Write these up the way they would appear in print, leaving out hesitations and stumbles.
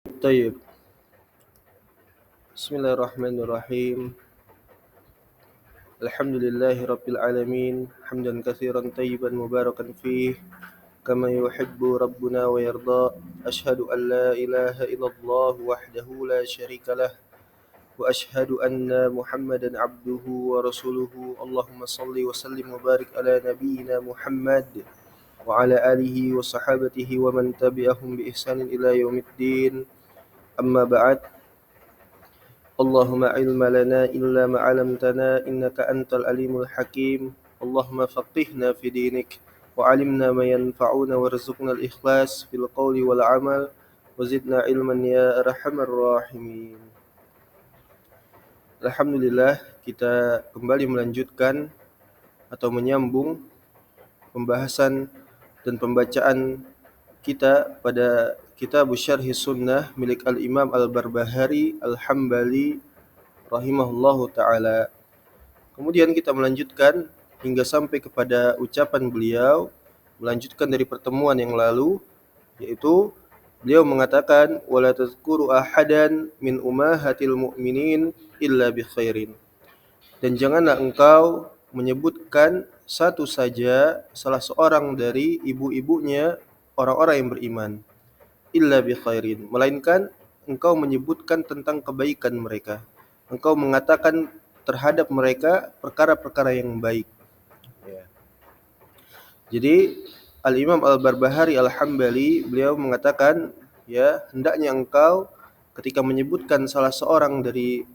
طيب. بسم الله الرحمن الرحيم. الحمد لله رب العالمين حمدا كثيرا طيبا مباركا فيه كما يحب ربنا ويرضى. أشهد أن لا إله إلا الله وحده لا شريك له وأشهد أن محمدا عبده ورسوله. اللهم صل وسلم وبارك على نبينا محمد وعلى آله وصحابته ومن تبعهم بإحسان إلى يوم الدين. أما بعد. اللهم علم لنا إلا ما علمتنا إنك أنت العليم الحكيم. اللهم فقهنا في دينك وعلمنا ما ينفعنا وارزقنا الإخلاص في القول والعمل وزدنا علما يا أرحم الراحمين. Alhamdulillah, kita kembali melanjutkan atau menyambung pembahasan dan pembacaan kita pada kitab Syarh Sunnah milik Al-Imam Al-Barbahari Al-Hambali rahimahullahu ta'ala. Kemudian kita melanjutkan hingga sampai kepada ucapan beliau, melanjutkan dari pertemuan yang lalu, yaitu beliau mengatakan wala tazkuru ahadan min ummahatil mu'minin illa bi khairin. Dan janganlah engkau menyebutkan satu saja salah seorang dari ibu-ibunya orang-orang yang beriman illa bi khairin, melainkan engkau menyebutkan tentang kebaikan mereka. Engkau mengatakan terhadap mereka perkara-perkara yang baik. Ya. Jadi Al-Imam Al-Barbahari Al-Hambali beliau mengatakan, ya, hendaknya engkau ketika menyebutkan salah seorang dari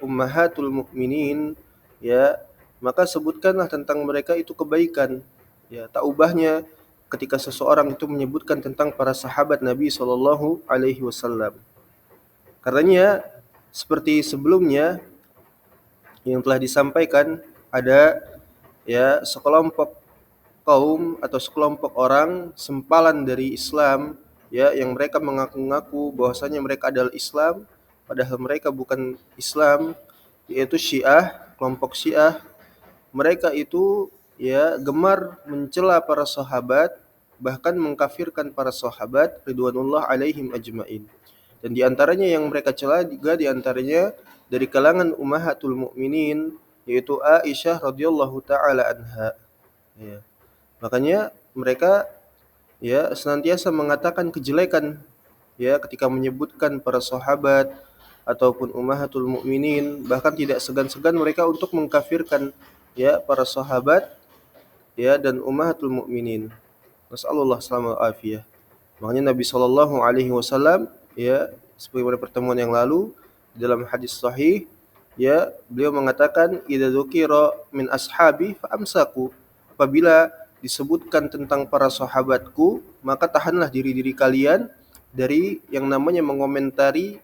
ummahatul mukminin, ya, maka sebutkanlah tentang mereka itu kebaikan. Ya, tak ubahnya ketika seseorang itu menyebutkan tentang para sahabat Nabi sallallahu alaihi wasallam. Karenanya seperti sebelumnya yang telah disampaikan, ada, ya, sekelompok kaum atau sekelompok orang sempalan dari Islam, ya, yang mereka mengaku-ngaku bahwasanya mereka adalah Islam padahal mereka bukan Islam, yaitu Syiah, kelompok Syiah. Mereka itu, ya, gemar mencela para sahabat, bahkan mengkafirkan para sahabat ridwanullah alaihim ajmain. Dan di antaranya yang mereka cela juga di antaranya dari kalangan ummahatul mukminin, yaitu Aisyah radhiyallahu taala anha. Ya. Makanya mereka, ya, senantiasa mengatakan kejelekan, ya, ketika menyebutkan para sahabat ataupun ummahatul mukminin, bahkan tidak segan-segan mereka untuk mengkafirkan, ya, para sahabat, ya, dan ummahatul mukminin. Nasallallahu alaihi wasallam. Makanya Nabi sallallahu alaihi wasallam, ya, seperti pada pertemuan yang lalu dalam hadis sahih, ya, beliau mengatakan idza dzukira min ashabi fa amsaku. Apabila disebutkan tentang para sahabatku, maka tahanlah diri-diri kalian dari yang namanya mengomentari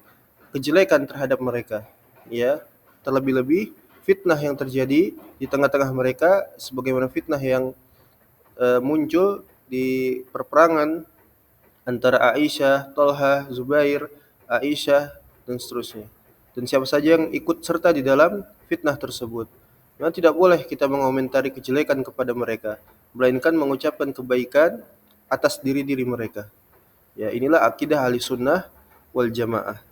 kejelekan terhadap mereka. Ya, terlebih-lebih fitnah yang terjadi di tengah-tengah mereka sebagaimana fitnah yang muncul di perperangan antara Aisyah, Talha, Zubair, Aisyah, dan seterusnya. Dan siapa saja yang ikut serta di dalam fitnah tersebut. Nah, tidak boleh kita mengomentari kejelekan kepada mereka, melainkan mengucapkan kebaikan atas diri-diri mereka. Ya, inilah akidah ahli sunnah wal jamaah.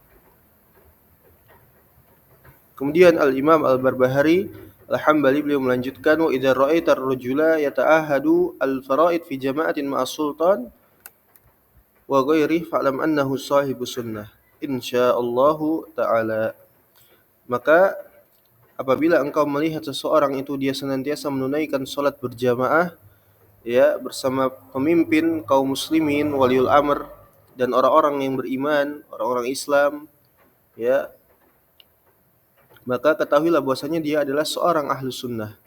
Kemudian Al-Imam Al-Barbahari Al-Hambali beliau melanjutkan wa idza ra'aita ar-rajula yata'ahadu al-fara'id fi jama'atin ma'as sultan wa ghairi fa'lam annahu sahibu sunnah insyaallahu ta'ala. Maka apabila engkau melihat seseorang itu dia senantiasa menunaikan salat berjamaah, ya, bersama pemimpin kaum muslimin, waliul amr, dan orang-orang yang beriman, orang-orang Islam, ya, maka ketahuilah bahwasanya dia adalah seorang ahlu sunnah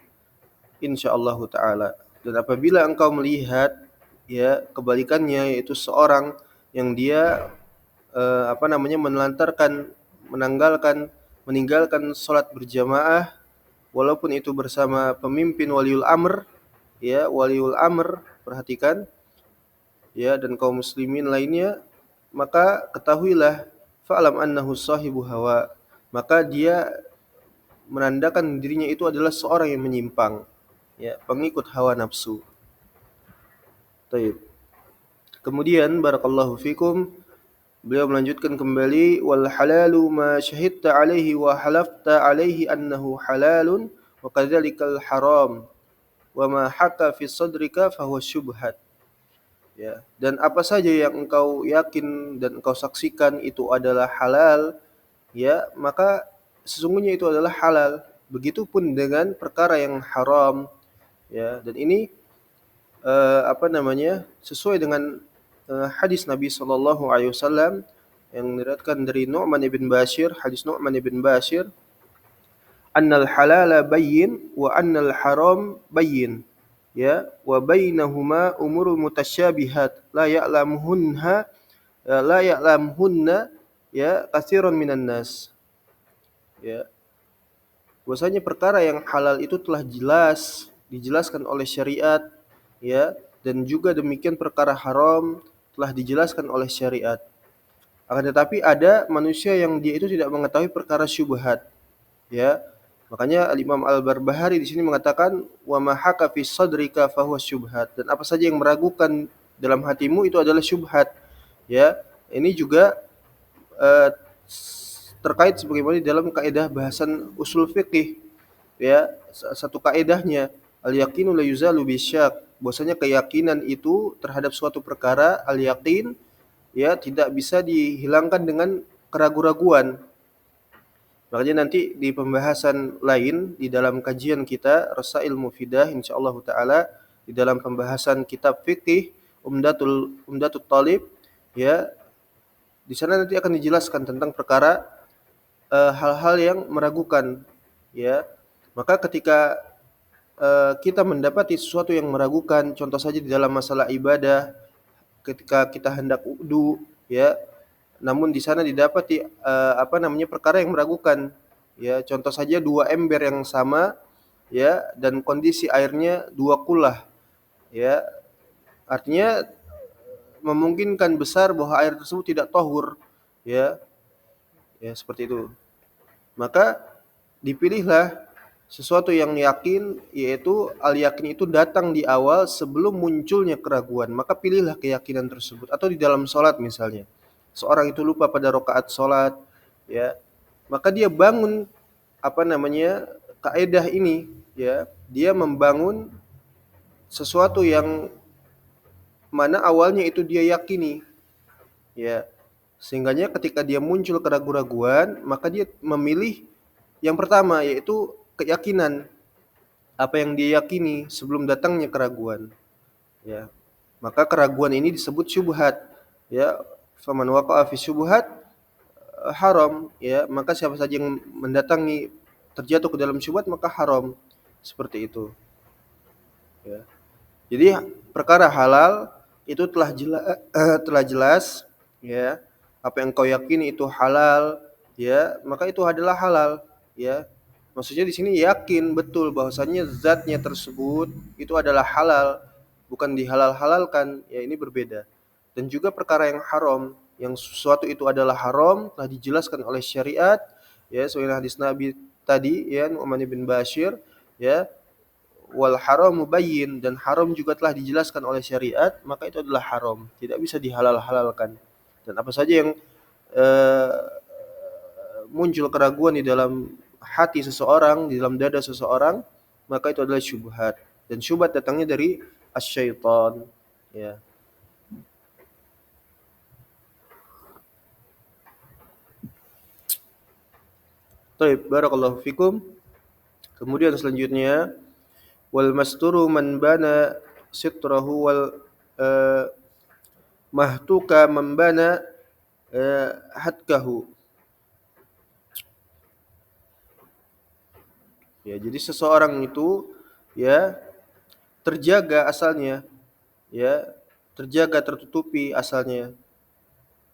insyaallahu ta'ala. Dan apabila engkau melihat, ya, kebalikannya, yaitu seorang yang dia menelantarkan, meninggalkan salat berjamaah walaupun itu bersama pemimpin waliul amr, ya, waliul amr, perhatikan, ya, dan kaum muslimin lainnya, maka ketahuilah fa'lam annahu sahibu hawa, maka dia menandakan dirinya itu adalah seorang yang menyimpang, ya, pengikut hawa nafsu. Baik. Kemudian barakallahu fikum, Beliau melanjutkan kembali, wal halalu ma syahidta alaihi wa halafta alaihi annahu halalun wa kadzalikal haram wa ma haka fi sadrika fahuwa syubhat. Ya, dan apa saja yang engkau yakin dan engkau saksikan itu adalah halal, ya, maka sesungguhnya itu adalah halal. Begitupun dengan perkara yang haram, ya. Dan ini sesuai dengan hadis Nabi sallallahu alaihi wasallam yang diriwayatkan dari Nu'man ibn Bashir, hadis Nu'man ibn Bashir, annal halala bayyin wa annal haram bayyin, ya, wa bainahuma umurul mutasyabihat la ya'lamuhunna ya katsiran minan nas. Ya, bahwasanya perkara yang halal itu telah jelas dijelaskan oleh syariat, ya, dan juga demikian perkara haram telah dijelaskan oleh syariat. Akan tetapi ada manusia yang dia itu tidak mengetahui perkara syubhat, ya. Makanya Al-Imam Al-Barbahari di sini mengatakan wa ma haka fi sadrika fahuwa syubhat, dan apa saja yang meragukan dalam hatimu itu adalah syubhat, ya. Ini juga eh, terkait sebagaimana di dalam kaidah bahasan usul fikih, ya. Satu kaidahnya al yaqinu la yuzalu bisyak, bahwasanya keyakinan itu terhadap suatu perkara, al yaqin, ya, tidak bisa dihilangkan dengan keraguan-raguan. Makanya nanti di pembahasan lain di dalam kajian kita Rasail Mufidah insyaallah taala, di dalam pembahasan kitab fikih Umdatul Talib, ya, di sana nanti akan dijelaskan tentang perkara hal-hal yang meragukan, ya. Maka ketika kita mendapati sesuatu yang meragukan, contoh saja di dalam masalah ibadah, ketika kita hendak wudu, ya, namun di sana didapati perkara yang meragukan, ya, contoh saja dua ember yang sama, ya, dan kondisi airnya dua kulah, ya, artinya memungkinkan besar bahwa air tersebut tidak tahur, ya, ya, seperti itu. Maka dipilihlah sesuatu yang yakin, yaitu al-yakin itu datang di awal sebelum munculnya keraguan. Maka pilihlah keyakinan tersebut. Atau di dalam sholat misalnya, seorang itu lupa pada rakaat sholat, ya, maka dia bangun kaidah ini, ya, dia membangun sesuatu yang mana awalnya itu dia yakini, ya, sehingganya ketika dia muncul keraguan-raguan, maka dia memilih yang pertama, yaitu keyakinan, apa yang dia yakini sebelum datangnya keraguan, ya. Maka keraguan ini disebut syubhat, ya. Faman waqa'a fi syubhat haram, ya. Maka siapa saja yang mendatangi terjatuh ke dalam syubhat maka haram. Seperti itu, ya. Jadi perkara halal itu telah jelas, ya. Apa yang kau yakini itu halal, ya, maka itu adalah halal, ya. Maksudnya di sini yakin betul bahwasanya zatnya tersebut itu adalah halal, bukan dihalal-halalkan, ya, ini berbeda. Dan juga perkara yang haram, yang sesuatu itu adalah haram telah dijelaskan oleh syariat, ya, sesuai hadis Nabi tadi, ya, Nu'man bin Bashir, ya, wal haramu bayyin, dan haram juga telah dijelaskan oleh syariat, maka itu adalah haram, tidak bisa dihalal-halalkan. Dan apa saja yang eh, muncul keraguan di dalam hati seseorang, di dalam dada seseorang, maka itu adalah syubhat. Dan syubhat datangnya dari asyaitan, ya. Baik, barakallahu fikum. Kemudian selanjutnya, wal masturu man bana sitrahu wal mahtuka man bana hatkahu. Ya, jadi seseorang itu, ya, terjaga asalnya, ya, terjaga tertutupi asalnya.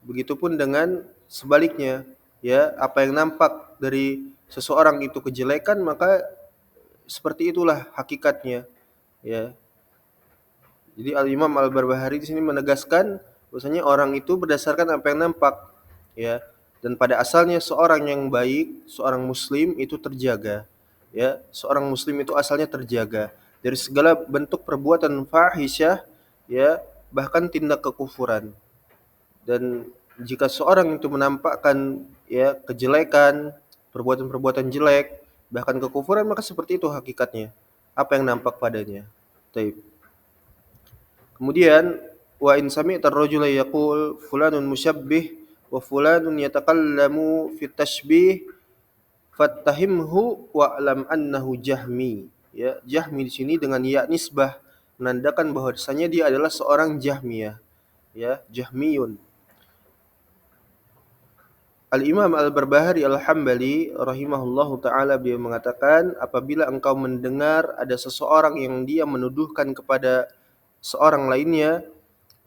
Begitupun dengan sebaliknya, ya, apa yang nampak dari seseorang itu kejelekan, maka seperti itulah hakikatnya, ya. Jadi Al-Imam Al-Barbahari di sini menegaskan bahwasanya orang itu berdasarkan apa yang nampak, ya. Dan pada asalnya seorang yang baik, seorang muslim itu terjaga, ya. Seorang muslim itu asalnya terjaga dari segala bentuk perbuatan fahisyah, ya, bahkan tindak kekufuran. Dan jika seorang itu menampakkan ya kejelekan, perbuatan-perbuatan jelek, bahkan kekufuran, maka seperti itu hakikatnya. Apa yang nampak padanya. Taib. Kemudian wa in sami'ta ar-rajula yaqul fulanun musyabbih wa fulanun yatakallamu fi tashbih fattahimhu wa'lam annahu jahmi. Ya, jahmi di sini dengan ya nisbah menandakan bahwasanya dia adalah seorang jahmiyah. Ya, jahmiyun. Al-Imam Al-Barbahari Al-Hambali rahimahullahu taala beliau mengatakan, apabila engkau mendengar ada seseorang yang dia menuduhkan kepada seorang lainnya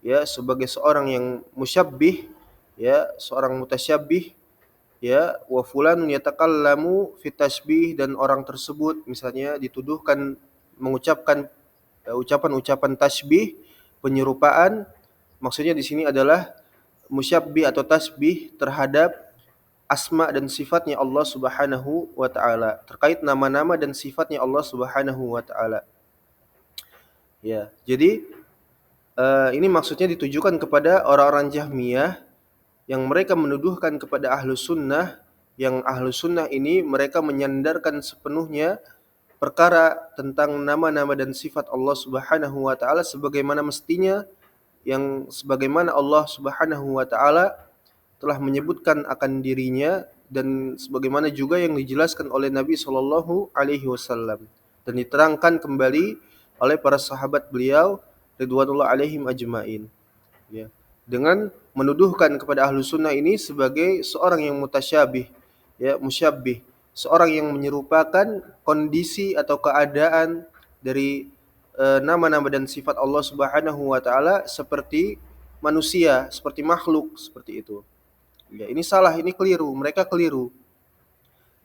ya sebagai seorang yang musyabbih, ya seorang mutasyabih, ya wa fulanun yatakallamu fi tasbih, dan orang tersebut misalnya dituduhkan mengucapkan ucapan-ucapan tasbih, penyerupaan, maksudnya di sini adalah musyabbih atau tasbih terhadap asma dan sifatnya Allah Subhanahu wa taala, terkait nama-nama dan sifatnya Allah Subhanahu wa taala. Ya, jadi ini maksudnya ditujukan kepada orang-orang Jahmiyah yang mereka menuduhkan kepada Ahlus Sunnah, yang Ahlus Sunnah ini mereka menyandarkan sepenuhnya perkara tentang nama-nama dan sifat Allah Subhanahu wa taala sebagaimana mestinya, yang sebagaimana Allah Subhanahu wa taala telah menyebutkan akan dirinya dan sebagaimana juga yang dijelaskan oleh Nabi Shallallahu alaihi wasallam dan diterangkan kembali oleh para sahabat beliau ridwanullah alaihim ajmain, ya, dengan menuduhkan kepada ahlu sunnah ini sebagai seorang yang mutasyabih, ya musyabbih, seorang yang menyerupakan kondisi atau keadaan dari nama-nama dan sifat Allah Subhanahu wa taala seperti manusia, seperti makhluk, seperti itu. Ya, ini salah, ini keliru, mereka keliru.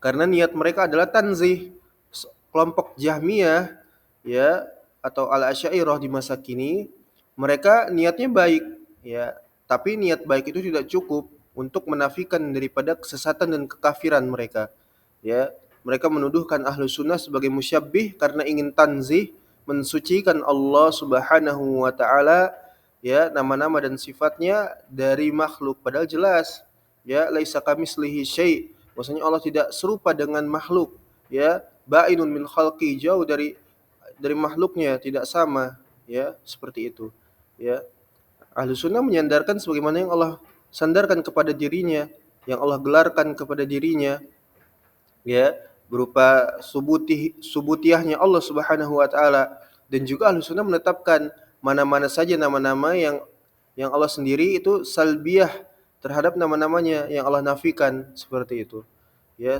Karena niat mereka adalah tanzih. Kelompok Jahmiyah ya atau Al-Asy'ariyah di masa kini, mereka niatnya baik, ya, tapi niat baik itu tidak cukup untuk menafikan daripada kesesatan dan kekafiran mereka. Ya, mereka menuduhkan ahlu sunnah sebagai musyabbih karena ingin tanzih, mensucikan Allah Subhanahu wa taala, ya, nama-nama dan sifatnya dari makhluk, padahal jelas ya laisa kamislihi syai', maksudnya Allah tidak serupa dengan makhluk, ya, ba'inun min khalqi, jauh dari makhluknya, tidak sama, ya, seperti itu, ya. Ahlu sunnah menyandarkan sebagaimana yang Allah sandarkan kepada dirinya, yang Allah gelarkan kepada dirinya, ya, berupa subutiyahnya Allah Subhanahu wa taala. Dan juga ahlu sunnah menetapkan mana-mana saja nama-nama yang Allah sendiri itu salbiyah terhadap nama-namanya yang Allah nafikan, seperti itu, ya,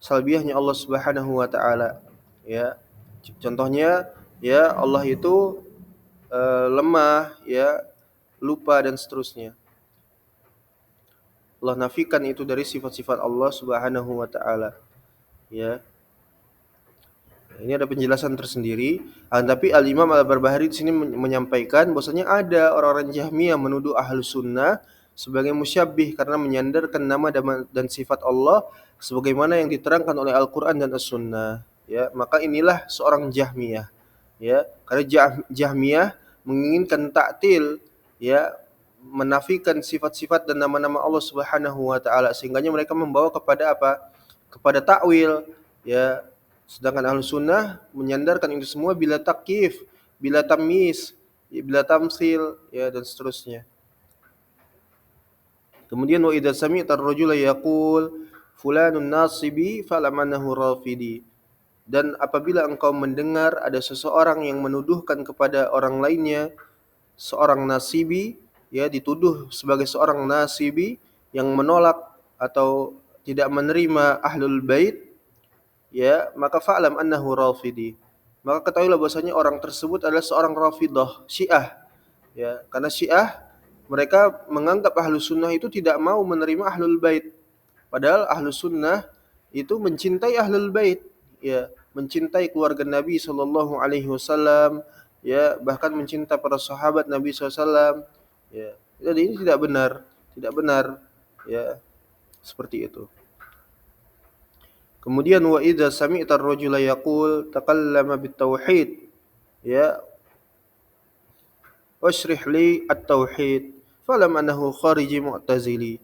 salbiyahnya Allah Subhanahu wa taala, ya. Contohnya ya Allah itu lemah, ya, lupa dan seterusnya. Allah nafikan itu dari sifat-sifat Allah Subhanahu wa taala, ya. Ini ada penjelasan tersendiri. Tapi Al-Imam Al-Barbahari di sini menyampaikan bahwasanya ada orang-orang Jahmiyah menuduh Ahlus Sunnah sebagai musyabbih karena menyandarkan nama dan sifat Allah sebagaimana yang diterangkan oleh Al-Qur'an dan As-Sunnah, ya. Maka inilah seorang Jahmiyah, ya. Karena Jahmiyah menginginkan ta'til, ya, menafikan sifat-sifat dan nama-nama Allah Subhanahu wa taala, sehingga mereka membawa kepada apa? Kepada takwil, ya. Sedangkan ahlu sunnah menyandarkan itu semua bila takyif, bila tamyiz, bila tamsil, ya, dan seterusnya. Kemudian wa idza sami'ta ar-rajula yaqul fulanun nasibi fa'lam annahu rafidi. Dan apabila engkau mendengar ada seseorang yang menuduhkan kepada orang lainnya seorang nasibi, ya, dituduh sebagai seorang nasibi yang menolak atau tidak menerima ahlul bait, ya, maka fa'lam annahu rafidi. Maka ketahuilah bahwasanya orang tersebut adalah seorang Rafidah, Syiah, ya. Karena Syiah mereka menganggap Ahlus Sunnah itu tidak mau menerima Ahlul Bait. Padahal Ahlus Sunnah itu mencintai Ahlul Bait, ya, mencintai keluarga Nabi sallallahu alaihi wasallam, ya, bahkan mencintai para sahabat Nabi SAW, ya. Jadi ini tidak benar, ya, seperti itu. Kemudian wa idza sami'ta ar-rajula yaqul takallama bit-tauhid, ya, washrih li at-tauhid. fa'lam annahu khariji mu'tazili.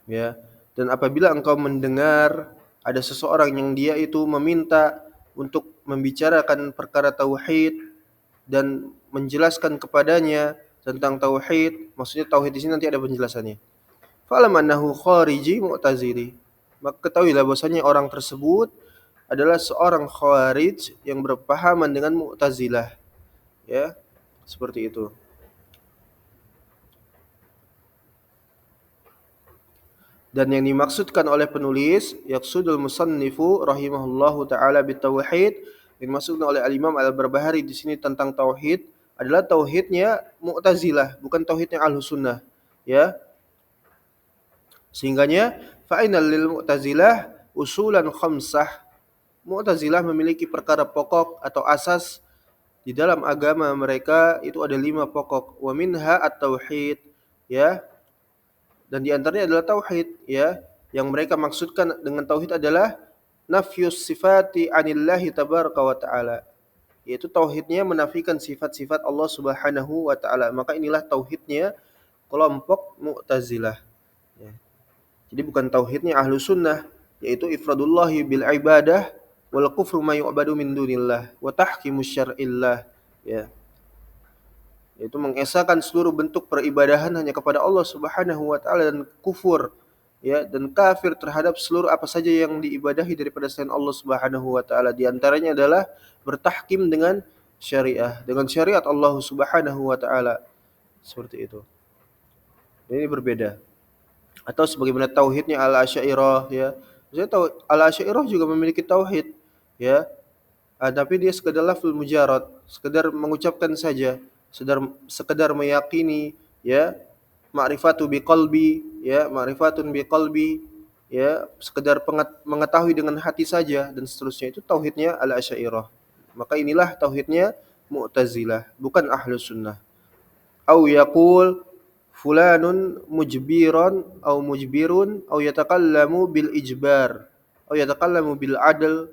Ya. Dan apabila engkau mendengar ada seseorang yang dia itu meminta untuk membicarakan perkara tauhid dan menjelaskan kepadanya tentang tauhid, maksudnya tauhid di sini nanti ada penjelasannya. Fa'lam annahu khariji mu'tazili. Maka ketahuilah bahwasanya orang tersebut adalah seorang khawarij yang berpahaman dengan Mu'tazilah. Ya, seperti itu. Dan yang dimaksudkan oleh penulis yaqsudul musannifu rahimahullahu taala bitauhid, yang dimaksudkan oleh al-Imam Al-Barbahari di sini tentang tauhid adalah tauhidnya Mu'tazilah, bukan tauhidnya Ahlus Sunnah. Ya. Sehingganya fa'inal lil Mu'tazilah usulan khamsah. Mu'tazilah memiliki perkara pokok atau asas di dalam agama mereka, itu ada 5 pokok. Wa minha at-tauhid, ya. Dan di antaranya adalah tauhid, ya. Yang mereka maksudkan dengan tauhid adalah nafyus sifati anillahi tabaraka wa ta'ala. Yaitu tauhidnya menafikan sifat-sifat Allah Subhanahu wa ta'ala. Maka inilah tauhidnya kelompok Mu'tazilah. Ya. Jadi bukan tauhidnya Ahlus Sunnah, yaitu ifradullahi bil ibadah wal kufru ma yu'badu min dunillah wa tahkimu syar'illah. Ya. Yaitu mengesahkan seluruh bentuk peribadahan hanya kepada Allah Subhanahu wa taala, dan kufur, ya, dan kafir terhadap seluruh apa saja yang diibadahi daripada selain Allah Subhanahu wa taala. Di antaranya adalah bertahkim dengan syariah, dengan syariat Allah Subhanahu wa taala. Seperti itu. Ini berbeda. Atau sebagaimana tauhidnya Al-Asy'ariyah, ya. Maksudnya Al-Asy'ariyah juga memiliki tauhid, ya. Tapi dia sekedar lafzul mujarad, sekedar mengucapkan saja, sekedar meyakini, ya, ma'rifatu biqalbi, ya, ma'rifatun biqalbi, ya, sekedar mengetahui dengan hati saja dan seterusnya. Itu tauhidnya Al-Asy'ariyah. Maka inilah tauhidnya Mu'tazilah, bukan Ahlus Sunnah. Au yaqul fulanun mujbiran au mujbirun au yatakallamu bil ijbar au yatakallamu bil adl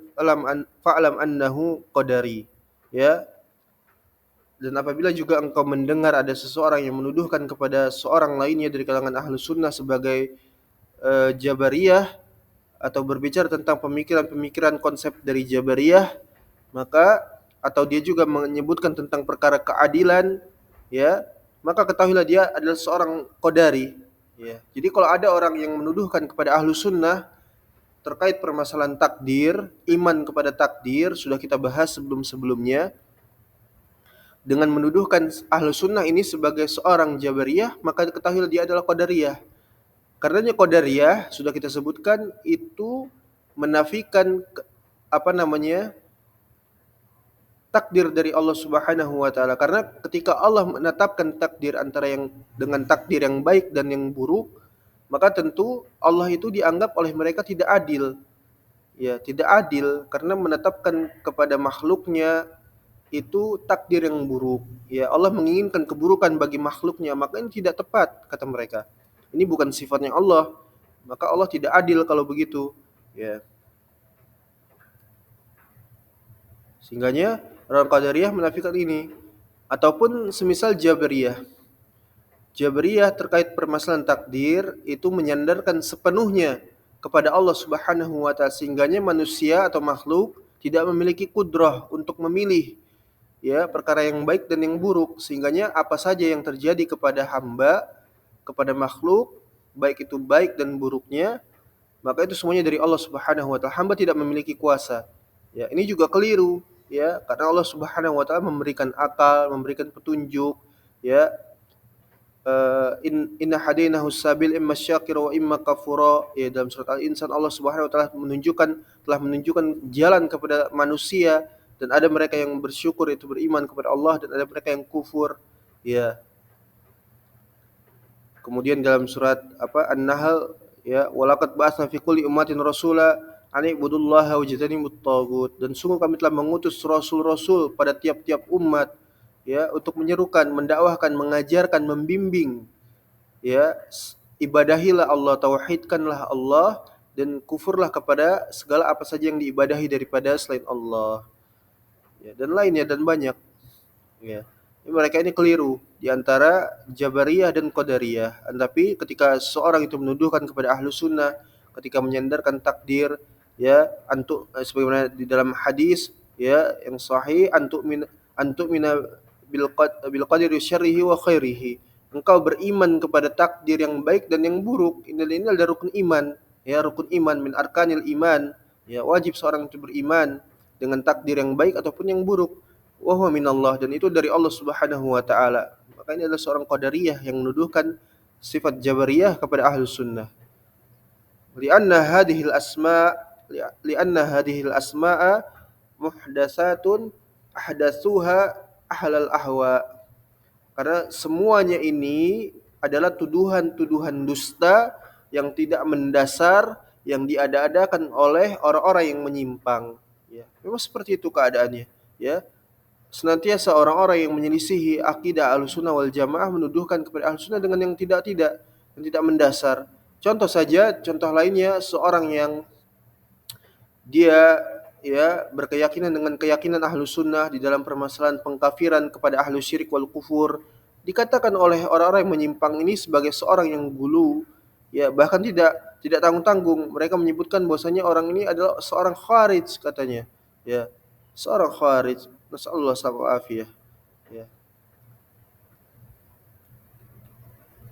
fa'lam annahu qadari. Ya. Dan apabila juga engkau mendengar ada seseorang yang menuduhkan kepada seorang lainnya dari kalangan Ahlus Sunnah sebagai Jabariyah, atau berbicara tentang pemikiran-pemikiran konsep dari Jabariyah, maka atau dia juga menyebutkan tentang perkara keadilan, ya, maka ketahuilah dia adalah seorang qadari, ya. Jadi kalau ada orang yang menuduhkan kepada Ahlus Sunnah terkait permasalahan takdir, iman kepada takdir, sudah kita bahas sebelum-sebelumnya, dengan menuduhkan Ahlus Sunnah ini sebagai seorang Jabariyah, maka ketahuilah dia adalah qadariyah. Karenanya qadariyah sudah kita sebutkan itu menafikan takdir dari Allah Subhanahu wa taala. Karena ketika Allah menetapkan takdir antara yang dengan takdir yang baik dan yang buruk, maka tentu Allah itu dianggap oleh mereka tidak adil. Ya, tidak adil karena menetapkan kepada makhluknya itu takdir yang buruk. Ya, Allah menginginkan keburukan bagi makhluknya, maka ini tidak tepat kata mereka. Ini bukan sifatnya Allah. Maka Allah tidak adil kalau begitu. Ya. Sehingganya orang Qadariyah menafikan ini. Ataupun semisal Jabariyah. Jabariyah terkait permasalahan takdir itu menyandarkan sepenuhnya kepada Allah Subhanahu wa taala, sehingganya manusia atau makhluk tidak memiliki kudrah untuk memilih, ya, perkara yang baik dan yang buruk, sehingganya apa saja yang terjadi kepada hamba, kepada makhluk, baik itu baik dan buruknya, maka itu semuanya dari Allah Subhanahu wa taala. Hamba tidak memiliki kuasa. Ya, ini juga keliru, ya, karena Allah Subhanahu wa taala memberikan akal, memberikan petunjuk, ya. Inna hadainahu sabil imma syakira wa imma kafura, ya, dalam surat Al-Insan Allah Subhanahu wa taala telah menunjukkan jalan kepada manusia, dan ada mereka yang bersyukur itu beriman kepada Allah, dan ada mereka yang kufur, ya. Kemudian dalam surat An-Nahl, ya, walaqad ba'atsna fi kulli ummatin rasula an ibudullaha wajtanibut tagut, dan sungguh kami telah mengutus rasul-rasul pada tiap-tiap umat, ya, untuk menyerukan, mendakwahkan, mengajarkan, membimbing, ya, ibadahilah Allah, tauhidkanlah Allah, dan kufurlah kepada segala apa saja yang diibadahi daripada selain Allah, ya, dan lainnya dan banyak, ya. Mereka ini keliru di antara Jabariyah dan Qadariyah. Tapi ketika seorang itu menuduhkan kepada ahlu sunnah, ketika menyandarkan takdir, ya, sebagaimana di dalam hadis, ya, yang sahih, antu'mina bil qadri syarrihi wa khairihi. Engkau beriman kepada takdir yang baik dan yang buruk. Ini adalah rukun iman, ya, rukun iman min arkanil iman. Ya, wajib seorang itu beriman dengan takdir yang baik ataupun yang buruk. Wa huwa minallah, dan itu dari Allah Subhanahu wa taala. Maka ini adalah seorang qadariyah yang menuduhkan sifat jabariyah kepada ahlus sunnah. Lianna hadhil asma lianna hadhil asma'a muhdatsatun ahdatsuha ahlal ahwa. Karena semuanya ini adalah tuduhan-tuduhan dusta yang tidak mendasar, yang diada-adakan oleh orang-orang yang menyimpang. Ya, memang seperti itu keadaannya. Ya, senantiasa orang-orang yang menyelisihi akidah Ahlussunnah wal Jamaah menuduhkan kepada Ahlussunnah dengan yang tidak-tidak, yang tidak mendasar. Contoh saja, contoh lainnya, seorang yang dia, ya, berkeyakinan dengan keyakinan Ahlussunnah di dalam permasalahan pengkafiran kepada ahlu syirik wal kufur, dikatakan oleh orang-orang yang menyimpang ini sebagai seorang yang gulu, ya, bahkan tidak tanggung-tanggung. Mereka menyebutkan bahwasanya orang ini adalah seorang kharij, katanya, ya, seorang kharij. Nasallallahu alaihi wasallam. Ya.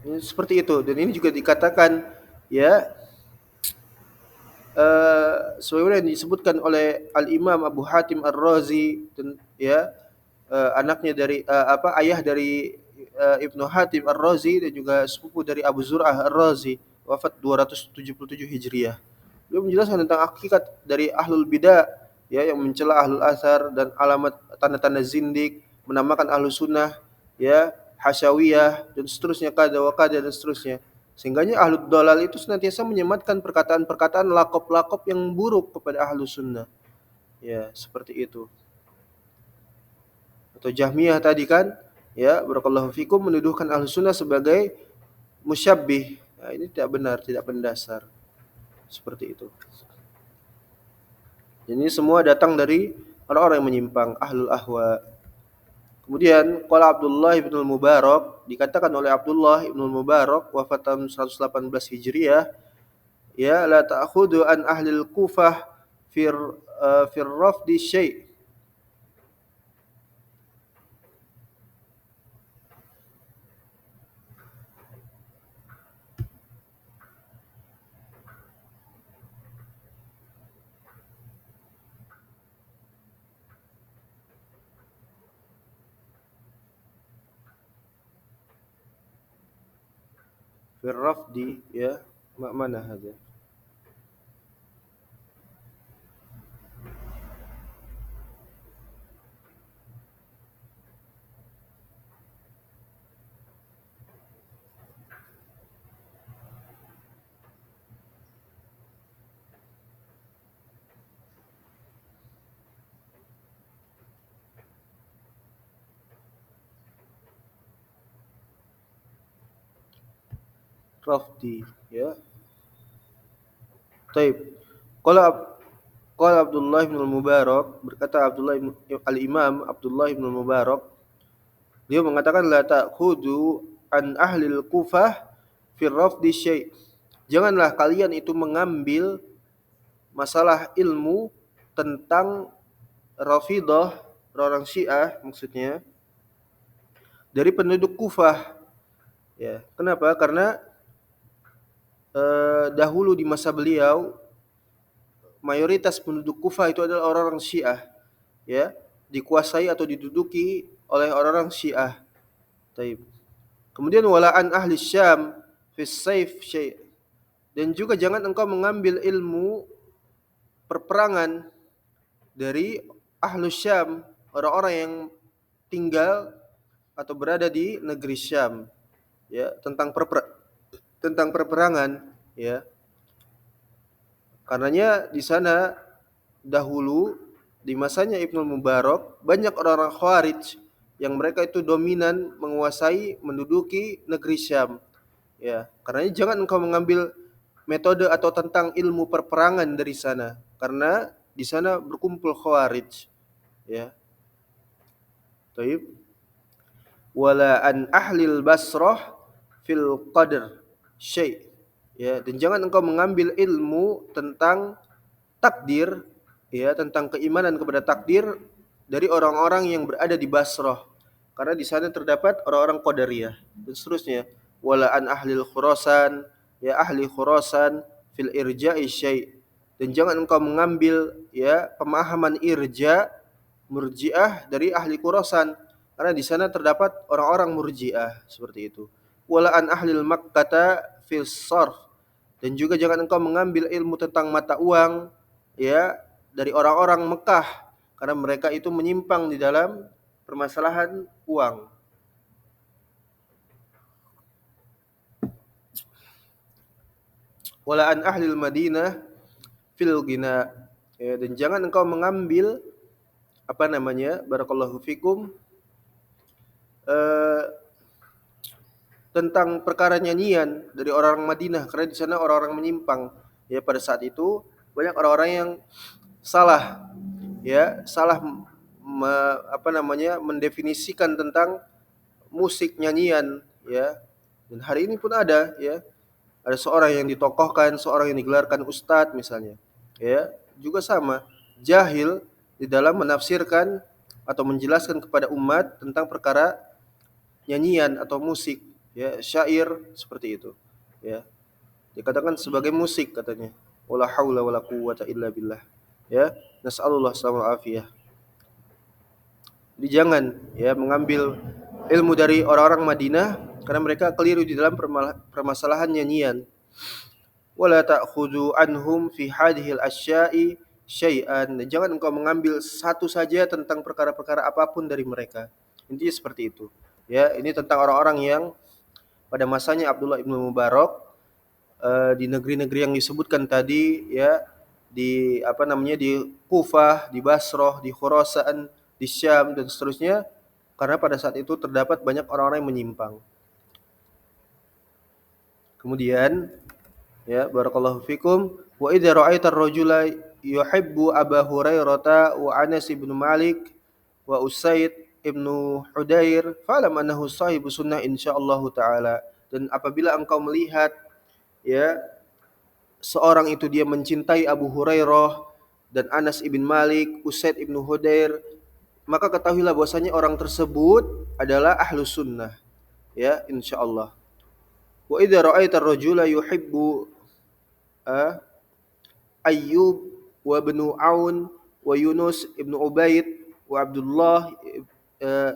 Ini seperti itu, dan ini juga dikatakan, ya, sebagaimana yang disebutkan oleh Al Imam Abu Hatim Ar-Razi, dan, ya, anaknya dari ayah dari Ibnu Hatim Ar-Razi, dan juga sepupu dari Abu Zur'ah Ar-Razi, wafat 277 Hijriah. Beliau menjelaskan tentang hakikat dari ahlul bidah, ya, yang mencela ahlul asar, dan alamat tanda-tanda zindik, menamakan ahlus sunnah, ya, hasyawiyah, dan seterusnya, kada wa kada, dan seterusnya. Sehingganya ahlul dolal itu senantiasa menyematkan perkataan-perkataan lakop-lakop yang buruk kepada ahlus sunnah. Ya, seperti itu. Atau Jahmiyah tadi kan, ya, barakallahu fikum, menuduhkan ahlus sunnah sebagai musyabbih. Nah, ini tidak benar, tidak berdasar. Seperti itu. Ini semua datang dari orang-orang yang menyimpang, ahlul ahwa. Kemudian qala Abdullah bin Mubarak, dikatakan oleh Abdullah bin Mubarak, wafat tahun 118 Hijriah, ya, la ta'khudhu an ahlil Kufah fir rafdi syai'. Fir rafdi, ya, mana hada? Rafdi, ya. Taib. Qala Qala Abdullah bin Mubarak, berkata Al-Imam Abdullah bin Mubarak, dia mengatakan la ta'khudhu an ahlil Kufah fir rafdi syai'. Janganlah kalian itu mengambil masalah ilmu tentang Rafidah, orang Syiah maksudnya, dari penduduk Kufah. Ya, kenapa? Karena dahulu di masa beliau mayoritas penduduk Kufah itu adalah orang-orang Syiah, ya, dikuasai atau diduduki oleh orang-orang Syiah. Taib. Kemudian walaan ahli Syam fi saif syai', dan juga jangan engkau mengambil ilmu perperangan dari ahlu Syam, orang-orang yang tinggal atau berada di negeri Syam, ya, tentang perperangan, ya. Karenanya di sana dahulu di masanya Ibnu Mubarak banyak orang-orang Khawarij yang mereka itu dominan menguasai, menduduki negeri Syam. Ya, karenanya jangan engkau mengambil metode atau tentang ilmu perperangan dari sana, karena di sana berkumpul Khawarij. Ya. Baik. wala an ahlil basrah fil qadr syai'. Ya, dan jangan engkau mengambil ilmu tentang takdir, ya, tentang keimanan kepada takdir dari orang-orang yang berada di Basrah. Karena di sana terdapat orang-orang Qadariyah dan seterusnya. Wala an ahlil Khurasan, ya ahli Khurasan fil irja'i syai'. Dan jangan engkau mengambil ya pemahaman irja murji'ah dari ahli Khurasan karena di sana terdapat orang-orang murji'ah seperti itu. Wala an ahlil Makkata fil sarf. Dan juga jangan engkau mengambil ilmu tentang mata uang ya dari orang-orang Mekah karena mereka itu menyimpang di dalam permasalahan uang. Wala an ahlil Madinah fil ghina. Ya, dan jangan engkau mengambil barakallahu fikum eh, tentang perkara nyanyian dari orang Madinah karena di sana orang-orang menyimpang. Ya pada saat itu banyak orang-orang yang salah salah mendefinisikan tentang musik nyanyian ya. Dan hari ini pun ada ya, ada seorang yang ditokohkan, seorang yang digelarkan ustadz misalnya ya, juga sama jahil di dalam menafsirkan atau menjelaskan kepada umat tentang perkara nyanyian atau musik ya, syair seperti itu ya, dikatakan sebagai musik katanya. Wala haula wala quwwata illa billah ya, nasallallahu alaihi wasallam. Jadi jangan ya mengambil ilmu dari orang-orang Madinah karena mereka keliru di dalam permasalahan nyanyian. Wala ta'khudhu anhum fi hadhil asya'i syai'an. Dan jangan engkau mengambil satu saja tentang perkara-perkara apapun dari mereka. Intinya seperti itu. Ya, ini tentang orang-orang yang pada masanya Abdullah ibnu Mubarak di negeri-negeri yang disebutkan tadi ya, di di Kufah, di Basrah, di Khurasan, di Syam dan seterusnya, karena pada saat itu terdapat banyak orang-orang yang menyimpang. Kemudian ya barakallahu fikum, wa idza ra'aita ar-rajula yuhibbu Abu Hurairah wa Anas bin Malik wa Usaid ibnu Hudair fa'lam annahu sahibu sunnah insyaallah taala. Dan apabila engkau melihat ya seorang itu dia mencintai Abu Hurairah dan Anas ibn Malik, Usaid ibnu Hudair, maka ketahuilah bahwasanya orang tersebut adalah ahlu sunnah ya insyaallah. Wa idza ra'aita ar-rajula yuhibbu Ayyub wa ibnu Aun wa Yunus ibnu Ubaid wa Abdullah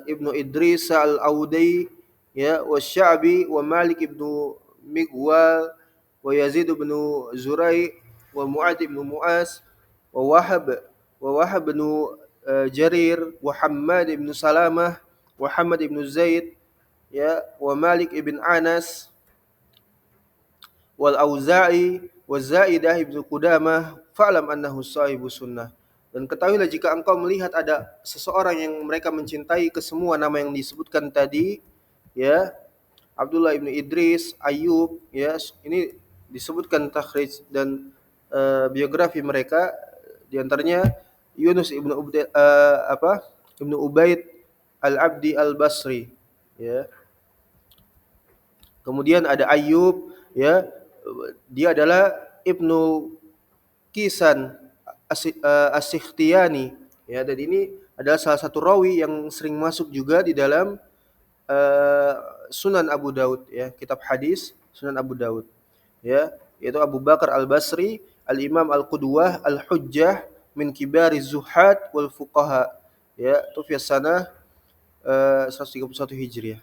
ibnu Idris al-Audi ya wa Sya'bi wa Malik ibnu Migwal wa Yazid ibnu Zurai wa Mu'ad ibnu Mu'az wa Wahab ibnu Jarir wa Hammad ibnu Salamah wa Hamad ibnu Zaid ya wa Malik ibn Anas wal Auza'i wa Zaidah ibnu Qudamah fa'lam annahu sahibu sunnah. Dan ketahuilah jika engkau melihat ada seseorang yang mereka mencintai kesemua nama yang disebutkan tadi ya, Abdullah ibnu Idris, Ayyub ya, ini disebutkan takhrij dan biografi mereka, di antaranya Yunus ibnu ibnu Ubaid al-Abdi al-Basri ya. Kemudian ada Ayyub ya, dia adalah Ibnu Kisan As-Sikhtiyani ya, dan ini adalah salah satu rawi yang sering masuk juga di dalam Sunan Abu Daud ya, kitab hadis Sunan Abu Daud ya, yaitu Abu Bakar Al-Basri, Al-Imam Al-Qudwah Al-Hujjah min kibari zuhad wal fuqaha ya, tufias sanah 131 Hijriah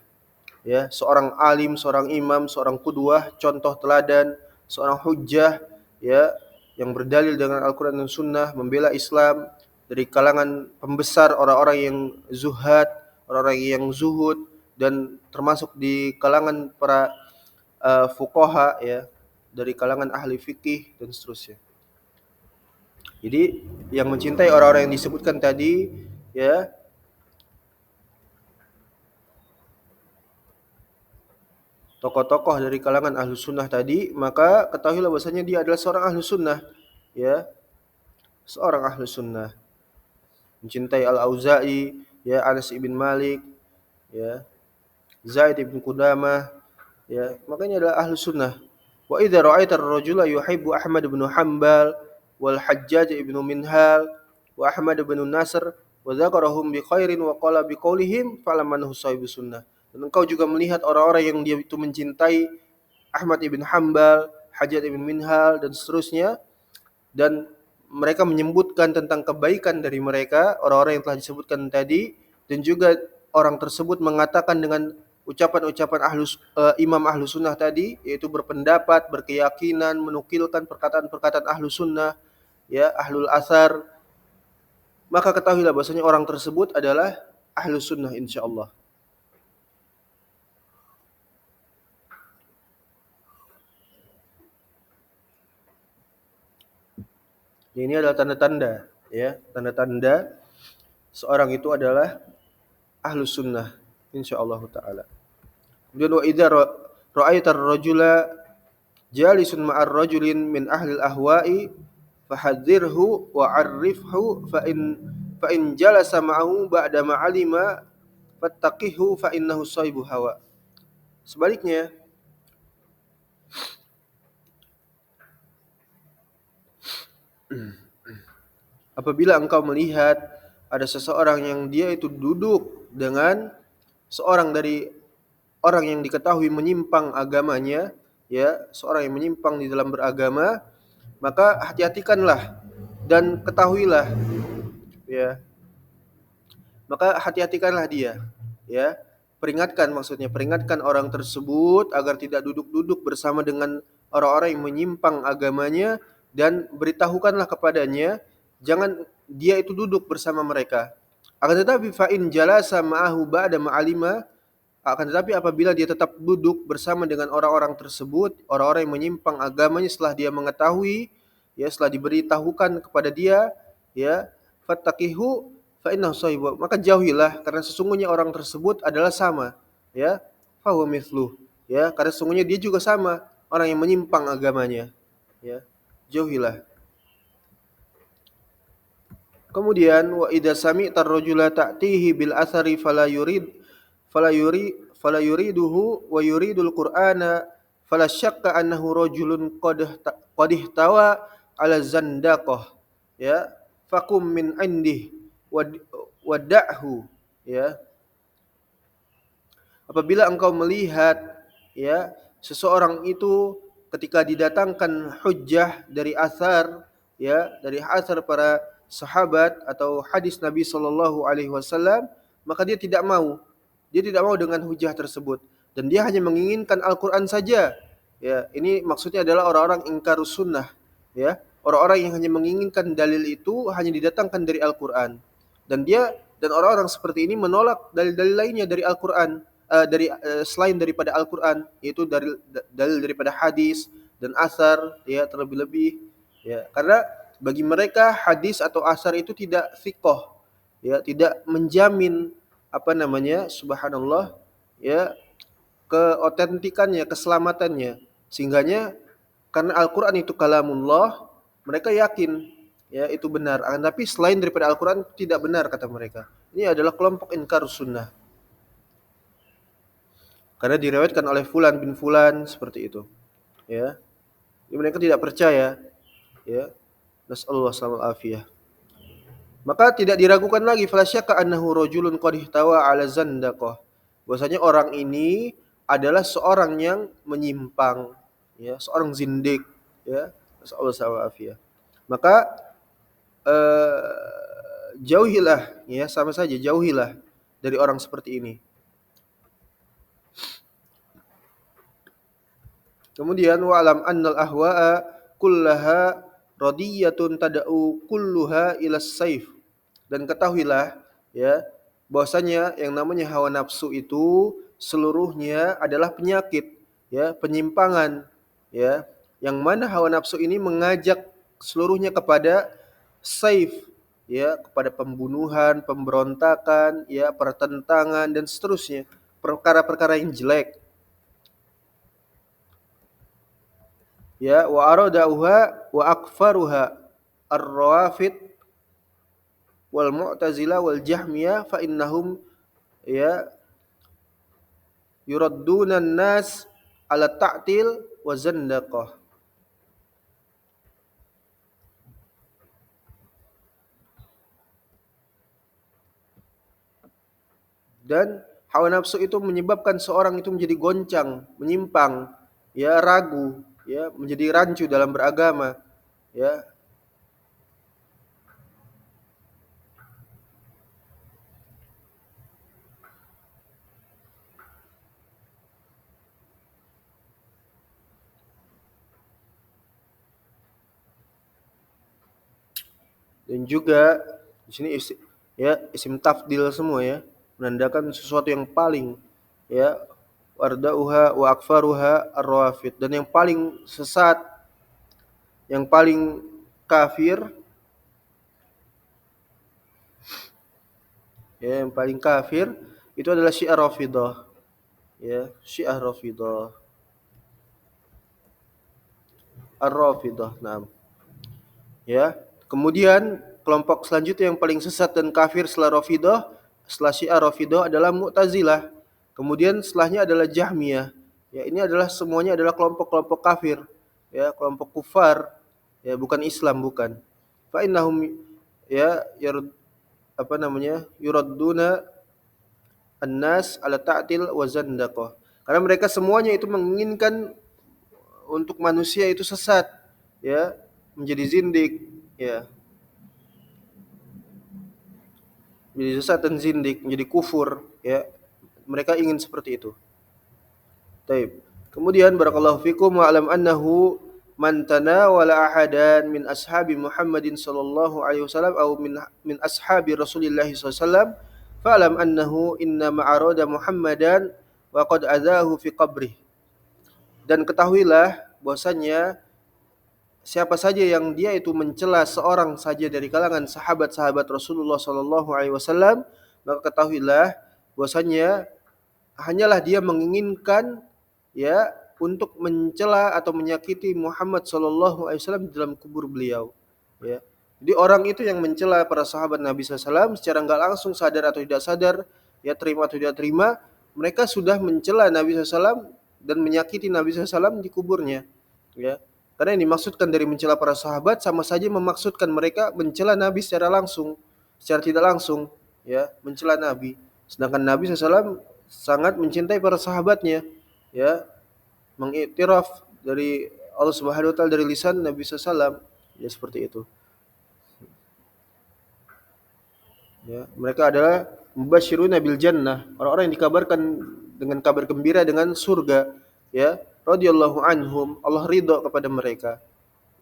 ya, seorang alim, seorang imam, seorang qudwah, contoh teladan, seorang hujjah ya, yang berdalil dengan Al-Quran dan Sunnah, membela Islam, dari kalangan pembesar orang-orang yang zuhad, orang-orang yang zuhud, dan termasuk di kalangan para fuqaha ya, dari kalangan ahli fikih dan seterusnya. Jadi yang mencintai orang-orang yang disebutkan tadi ya, tokoh-tokoh dari kalangan ahlu sunnah tadi, maka ketahuilah bahwasanya dia adalah seorang ahlu sunnah ya, seorang ahlu sunnah. Mencintai Al-Auza'i ya, Anas ibn Malik ya, Zaid bin Qudamah, ya, makanya adalah ahlu sunnah. Wa idza ra'aita ar-rajula yuhibbu Ahmad bin Hanbal wal Hajjaj ibn Minhal wa Ahmad bin Nasr wa dzakarahum bi khairin wa qala bi qaulihim fa'lam annahu shahibus sunnah. Dan engkau juga melihat orang-orang yang dia itu mencintai Ahmad ibn Hanbal, Hajjaj ibn Minhal dan seterusnya, dan mereka menyebutkan tentang kebaikan dari mereka, orang-orang yang telah disebutkan tadi, dan juga orang tersebut mengatakan dengan ucapan-ucapan imam ahlu sunnah tadi, yaitu berpendapat, berkeyakinan, menukilkan perkataan-perkataan ahlu sunnah, ya, ahlul asar, maka ketahuilah bahwasanya orang tersebut adalah ahlu sunnah insyaallah. Ini adalah tanda-tanda, ya, tanda-tanda seorang itu adalah ahlu sunnah insyaallah taala. Kemudian wa idza ra'aita ar-rajula jalisun ma'ar rajulin min ahli al-ahwa'i fahadzirhu wa 'arifhu fa in jalasa ma'ahu ba'da ma'alima fattaqihu fa innahu sahibu hawa. Sebaliknya, apabila engkau melihat ada seseorang yang dia itu duduk dengan seorang dari orang yang diketahui menyimpang agamanya, ya, seorang yang menyimpang di dalam beragama, maka hati-hatikanlah dan ketahuilah, ya, maka hati-hatikanlah dia, ya, peringatkan, maksudnya peringatkan orang tersebut agar tidak duduk-duduk bersama dengan orang-orang yang menyimpang agamanya, dan beritahukanlah kepadanya jangan dia itu duduk bersama mereka. Akan tetapi fa in jalasa ma'ahu ba'da ma'alima, akan tetapi apabila dia tetap duduk bersama dengan orang-orang tersebut, orang-orang yang menyimpang agamanya setelah dia mengetahui, ya, setelah diberitahukan kepada dia, ya, fattaqihu fa innahu sahibu, maka jauhilah karena sesungguhnya orang tersebut adalah sama, ya, fa huwa mithluh, ya, karena sesungguhnya dia juga sama orang yang menyimpang agamanya, ya, jauhilah. Kemudian wa idza sami'ta ar-rajula ta'tihi bil athari fala yuriduhu wa yuridul qur'ana fala syakka annahu rajulun qad ihtawa ala zandaqah, ya, fakum min indih wada'hu, ya. Apabila engkau melihat, ya, seseorang itu ketika didatangkan hujjah dari athar, ya, dari athar para sahabat atau hadis Nabi Shallallahu alaihi wasallam, maka dia tidak mau. Dia tidak mau dengan hujjah tersebut dan dia hanya menginginkan Al-Qur'an saja. Ya, ini maksudnya adalah orang-orang ingkarus sunnah, ya. Orang-orang yang hanya menginginkan dalil itu hanya didatangkan dari Al-Qur'an. Dan orang-orang seperti ini menolak dalil-dalil lainnya dari Al-Qur'an, selain daripada Al-Qur'an, yaitu dalil daripada hadis dan asar, ya, terlebih-lebih, ya. Karena bagi mereka hadis atau asar itu tidak thiqah, ya, tidak menjamin subhanallah, ya, keotentikannya, keselamatannya. Sehingganya karena Al-Qur'an itu kalamullah, mereka yakin, ya, itu benar. Tapi selain daripada Al-Qur'an tidak benar kata mereka. Ini adalah kelompok inkar sunnah. Karena diriwayatkan oleh fulan bin fulan seperti itu. Ya. Jadi mereka tidak percaya, ya. Nasallahu alaihi afiyah. Maka tidak diragukan lagi fala syakka annahu rajulun qad ihtawa ala zandaqah. Bahwasanya orang ini adalah seorang yang menyimpang, ya, seorang zindik, ya. Nasallahu alaihi afiyah. Maka jauhilah, ya, sama saja jauhilah dari orang seperti ini. Kemudian wa'lam annal ahwa'a kullaha radiyatun tad'u kulluha ila saif. Dan ketahuilah, ya, bahwasanya yang namanya hawa nafsu itu seluruhnya adalah penyakit, ya, penyimpangan, ya. Yang mana hawa nafsu ini mengajak seluruhnya kepada saif, ya, kepada pembunuhan, pemberontakan, ya, pertentangan dan seterusnya, perkara-perkara yang jelek. Ya, wa aradauha wa akfaruha ar-rawafid wal mu'tazilah wal jahmiyah fa innahum, ya, yuraddunan nas ala ta'til wa zandaqah. Dan hawa nafsu itu menyebabkan seorang itu menjadi goncang, menyimpang, ya, ragu, ya, menjadi rancu dalam beragama, ya. Dan juga di sini isim tafdil semua, ya, menandakan sesuatu yang paling, ya, wardauha wa akfaruha ar-rawafid, dan yang paling sesat, yang paling kafir, ya, yang paling kafir itu adalah Syiah Rafidah, ya, Syiah Rafidah, Ar-Rafidah. Nah, ya. Kemudian kelompok selanjutnya yang paling sesat dan kafir setelah Rafidah, setelah Syiah Rafidah adalah Mu'tazilah. Kemudian setelahnya adalah Jahmiyah. Ya, ini adalah semuanya adalah kelompok-kelompok kafir, ya, kelompok kufar, ya, bukan Islam, bukan. Fa innahum, ya, apa namanya? Yuradduna an-nas ala ta'til wa zandaqah. Karena mereka semuanya itu menginginkan untuk manusia itu sesat, ya, menjadi zindik, ya, menjadi sesat dan zindik, menjadi kufur, ya. Mereka ingin seperti itu. Taib. Kemudian barakallahu fikum wa alam annahu man tanawala ahadan min ashabi Muhammadin sallallahu alaihi wasallam atau min ashabi Rasulillah sallallahu alaihi wasallam fa'lam annahu inna ma'arada Muhammadan wa qad adahu fi qabrih. Dan ketahuilah bahwasanya siapa saja yang dia itu mencela seorang saja dari kalangan sahabat-sahabat Rasulullah sallallahu alaihi wasallam, maka ketahuilah bahwasanya hanyalah dia menginginkan, ya, untuk mencela atau menyakiti Muhammad sallallahu alaihi wasallam di dalam kubur beliau, ya. Jadi orang itu yang mencela para sahabat Nabi SAW secara enggak langsung, sadar atau tidak sadar, ya, terima atau tidak terima, mereka sudah mencela Nabi SAW dan menyakiti Nabi SAW di kuburnya, ya. Karena yang dimaksudkan dari mencela para sahabat sama saja memaksudkan mereka mencela Nabi secara langsung, secara tidak langsung, ya, mencela Nabi. Sedangkan Nabi SAW sangat mencintai para sahabatnya, ya, mengiktiraf dari Allah Subhanahu wa taala dari lisan Nabi SAW, ya, seperti itu. Ya, mereka adalah mubasyiruna bil jannah, orang-orang yang dikabarkan dengan kabar gembira dengan surga, ya, radhiyallahu anhum, Allah ridha kepada mereka.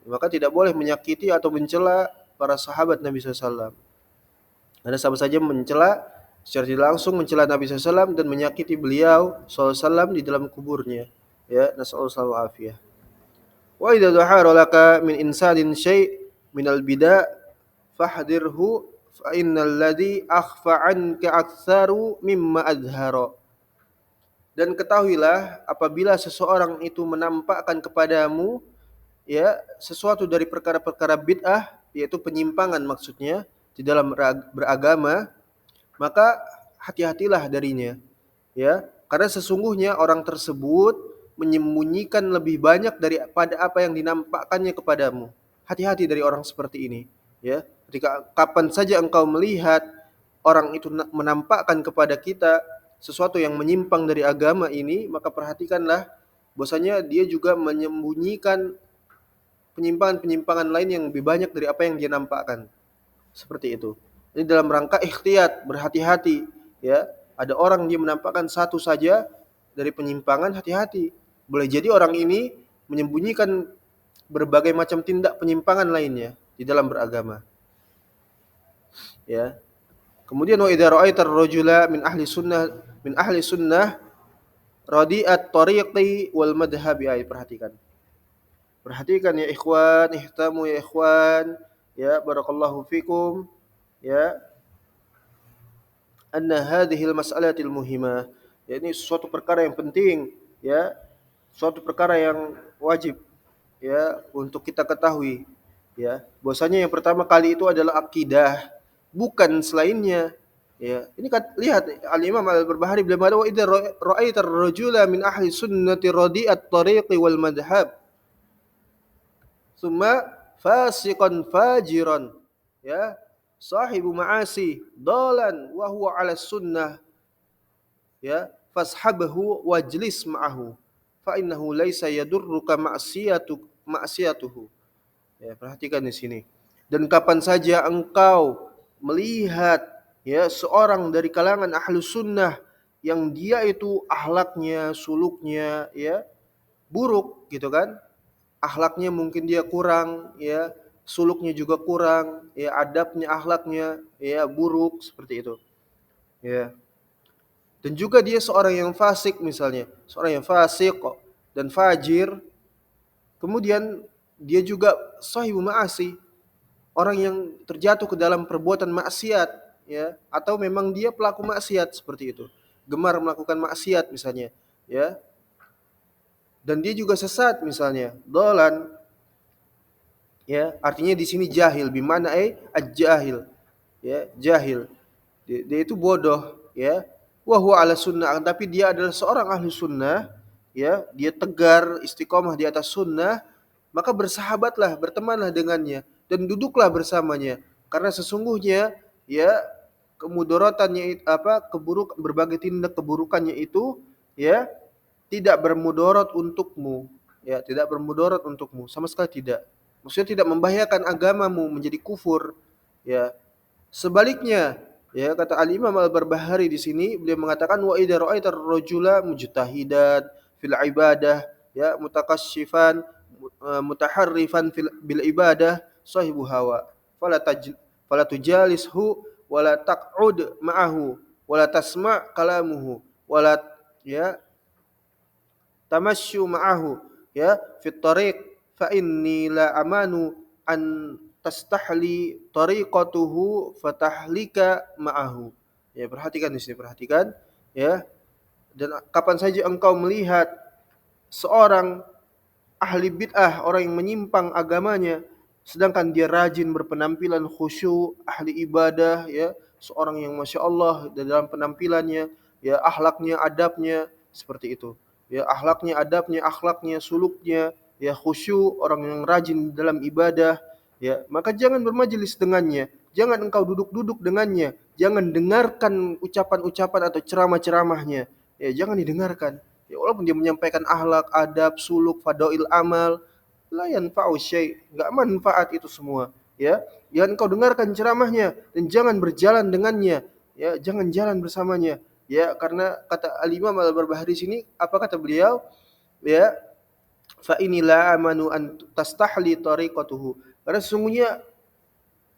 Maka tidak boleh menyakiti atau mencela para sahabat Nabi SAW. Karena sama saja mencela secara tidak langsung, mencela Nabi SAW dan menyakiti beliau SAW di dalam kuburnya. Ya, nasallallahu alaihi afiyah. Wa idza dhahara laka min insanin syai' minal bida' fahdirhu fa innal ladzi akhfa 'anka aktsaru mimma adhara. Dan ketahuilah apabila seseorang itu menampakkan kepadamu, ya, sesuatu dari perkara-perkara bid'ah, yaitu penyimpangan maksudnya di dalam beragama, maka hati-hatilah darinya, ya, karena sesungguhnya orang tersebut menyembunyikan lebih banyak daripada apa yang dinampakkannya kepadamu. Hati-hati dari orang seperti ini, ya. Ketika kapan saja engkau melihat orang itu menampakkan kepada kita sesuatu yang menyimpang dari agama ini, maka perhatikanlah bahwasanya dia juga menyembunyikan penyimpangan-penyimpangan lain yang lebih banyak dari apa yang dia nampakkan. Seperti itu. Ini dalam rangka ikhtiyat, berhati-hati, ya. Ada orang dia menampakkan satu saja dari penyimpangan, hati-hati. Boleh jadi orang ini menyembunyikan berbagai macam tindak penyimpangan lainnya di dalam beragama. Ya. Kemudian wa idza ra'aita ar-rajula min ahli sunnah radi'at tariqi wal madhhabi, perhatikan. Perhatikan ya ikhwan, ihtamu ya ikhwan, ya, barakallahu fikum, ya, anna hadhil mas'alatil muhimmah. Ya, ini suatu perkara yang penting, ya, suatu perkara yang wajib, ya, untuk kita ketahui, ya. Bahwasanya yang pertama kali itu adalah akidah, bukan selainnya. Ya, ini kan lihat Al-Imam Al-Barbahari beliau mengatakan wa idza ra'aita ar-rajula min ahli sunnati radi'at tariqi wal madhhab thumma fasiqan fajiran ya sahibu ma'asi dalan wa huwa 'ala sunnah ya fashabhu wajlis ma'ahu fa innahu laisa yadurruka ma'siyatuhu. Ya, perhatikan di sini. Dan kapan saja engkau melihat ya seorang dari kalangan ahlu sunnah yang dia itu akhlaknya, suluknya ya buruk gitu kan. Akhlaknya mungkin dia kurang ya, suluknya juga kurang, ya adabnya, akhlaknya ya buruk seperti itu. Ya. Dan juga dia seorang yang fasik misalnya, seorang yang fasik dan fajir, kemudian dia juga sahibu ma'asi, orang yang terjatuh ke dalam perbuatan maksiat ya atau memang dia pelaku maksiat seperti itu gemar melakukan maksiat misalnya ya dan dia juga sesat misalnya dolan ya artinya di sini jahil bimana jahil ya jahil dia itu bodoh ya wa huwa ala sunnah tapi dia adalah seorang ahli sunnah ya dia tegar istiqomah di atas sunnah maka bersahabatlah bertemanlah dengannya dan duduklah bersamanya karena sesungguhnya ya kemudorotannya apa berbagai tindak keburukannya itu ya tidak bermudarat untukmu ya tidak bermudarat untukmu sama sekali tidak maksudnya tidak membahayakan agamamu menjadi kufur ya sebaliknya ya kata Al Imam Al Barbahari di sini beliau mengatakan wa idza ra'aita ar-rajula mujtahidan fil ibadah ya mutakasyifan mutaharrifan bil ibadah sahibu hawa fala tujalishu wala taq'ud ma'ahu wala tasma' kalamuhu wala ya tamasyu ma'ahu ya fit tariq fa inni la amanu an tastahli tariqatuhu fatahlika ma'ahu. Ya, perhatikan di sini, perhatikan ya. Dan kapan saja engkau melihat seorang ahli bid'ah, orang yang menyimpang agamanya, sedangkan dia rajin berpenampilan khusyuk, ahli ibadah ya, seorang yang Masya Allah dalam penampilannya, ya akhlaknya, adabnya seperti itu. Ya akhlaknya, adabnya, akhlaknya, suluknya, ya khusyuk, orang yang rajin dalam ibadah, ya maka jangan bermajelis dengannya, jangan engkau duduk-duduk dengannya, jangan dengarkan ucapan-ucapan atau ceramah-ceramahnya, ya jangan didengarkan. Ya walaupun dia menyampaikan akhlak, adab, suluk, fadail amal, la yanfa'u syai', enggak manfaat itu semua, ya. Jangan kau dengarkan ceramahnya dan jangan berjalan dengannya, ya, jangan jalan bersamanya. Ya, karena kata Al-Imam Al-Barbahari sini, apa kata beliau? Ya, fa inilah amanu an tastahli tariqatuhu. Karena sesungguhnya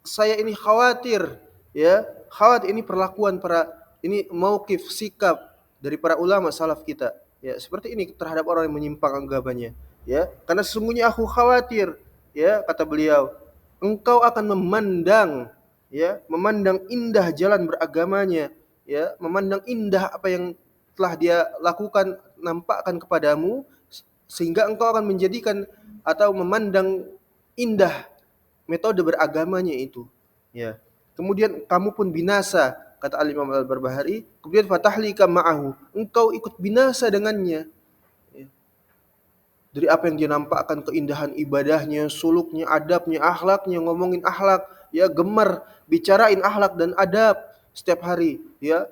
saya ini khawatir, ya, khawatir ini perlakuan para ini mauqif sikap dari para ulama salaf kita. Ya, seperti ini terhadap orang yang menyimpang agamanya, ya. Karena sesungguhnya aku khawatir, ya, kata beliau, engkau akan memandang, ya, memandang indah jalan beragamanya, ya, memandang indah apa yang telah dia lakukan nampakkan kepadamu sehingga engkau akan menjadikan atau memandang indah metode beragamanya itu. Ya. Kemudian kamu pun binasa, kata Al-Imam Al-Barbahari, kemudian fatahlika ma'ahu, engkau ikut binasa dengannya. Ya. Dari apa yang dia nampakkan keindahan ibadahnya, suluknya, adabnya, akhlaknya, ngomongin akhlak, ya gemar bicarain akhlak dan adab setiap hari, ya.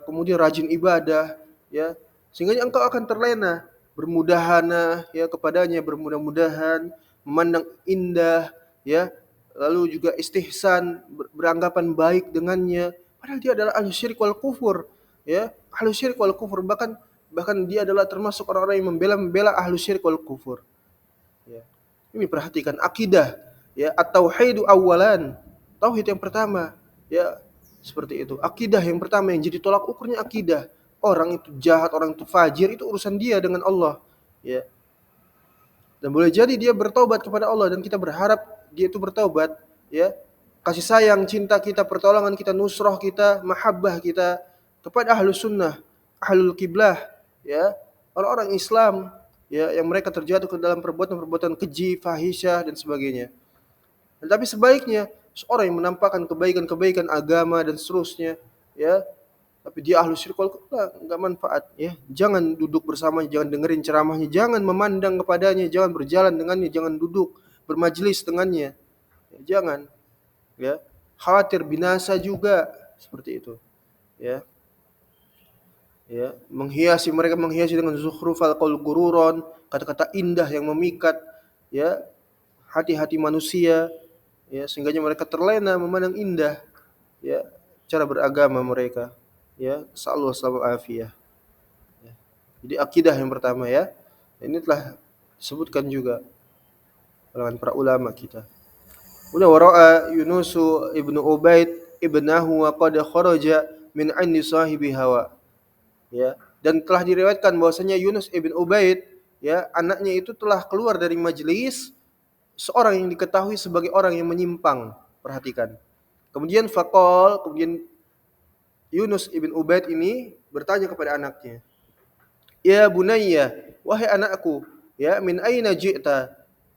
Kemudian rajin ibadah, ya. Sehingga engkau akan terlena, bermudahana ya kepadanya, bermudah-mudahan, memandang indah, ya, lalu juga istihsan, beranggapan baik dengannya, padahal dia adalah ahli syirik wal kufur, ya, ahli syirik wal kufur, bahkan dia adalah termasuk orang-orang yang membela ahli syirik wal kufur. Ya. Ini perhatikan akidah, ya, at-tauhidu awalan, tauhid yang pertama, ya, seperti itu. Akidah yang pertama yang jadi tolak ukurnya akidah. Orang itu jahat, orang itu fajir, itu urusan dia dengan Allah, ya. Dan boleh jadi dia bertobat kepada Allah dan kita berharap dia itu bertobat, ya. Kasih sayang, cinta kita, pertolongan kita, nusrah kita, mahabbah kita kepada ahlus sunnah, ahlul kiblah, ya. Orang-orang Islam, ya, yang mereka terjatuh ke dalam perbuatan-perbuatan keji, fahisyah dan sebagainya. Tapi sebaliknya Seorang yang menampakkan kebaikan-kebaikan agama dan seterusnya, ya, tapi dia ahlu syirik wal kufur, enggak manfaat, ya. Jangan duduk bersamanya, jangan dengerin ceramahnya, jangan memandang kepadanya, jangan berjalan dengannya, jangan duduk bermajlis dengannya. Ya, jangan, ya. Khawatir binasa juga seperti itu, ya. Ya, menghiasi dengan zukhrufal qaul gururon, kata-kata indah yang memikat, ya, hati-hati manusia, ya, sehingga mereka terlena memandang indah, ya, cara beragama mereka, ya. Sallallahu alaihi wasallam. Ya. Jadi akidah yang pertama, ya. Ini telah disebutkan juga oleh para ulama kita. Udah wara'a Yunusu ibnu Ubaid ibnahu wa qad kharaja min 'indi sahibi hawa. Ya, dan telah diriwayatkan bahwasanya Yunus ibn Ubaid, ya, anaknya itu telah keluar dari majelis seorang yang diketahui sebagai orang yang menyimpang. Perhatikan. Kemudian Yunus ibn Ubaid ini bertanya kepada anaknya, "Ya bunayya, wahai anakku, ya, min aina ji'ta?"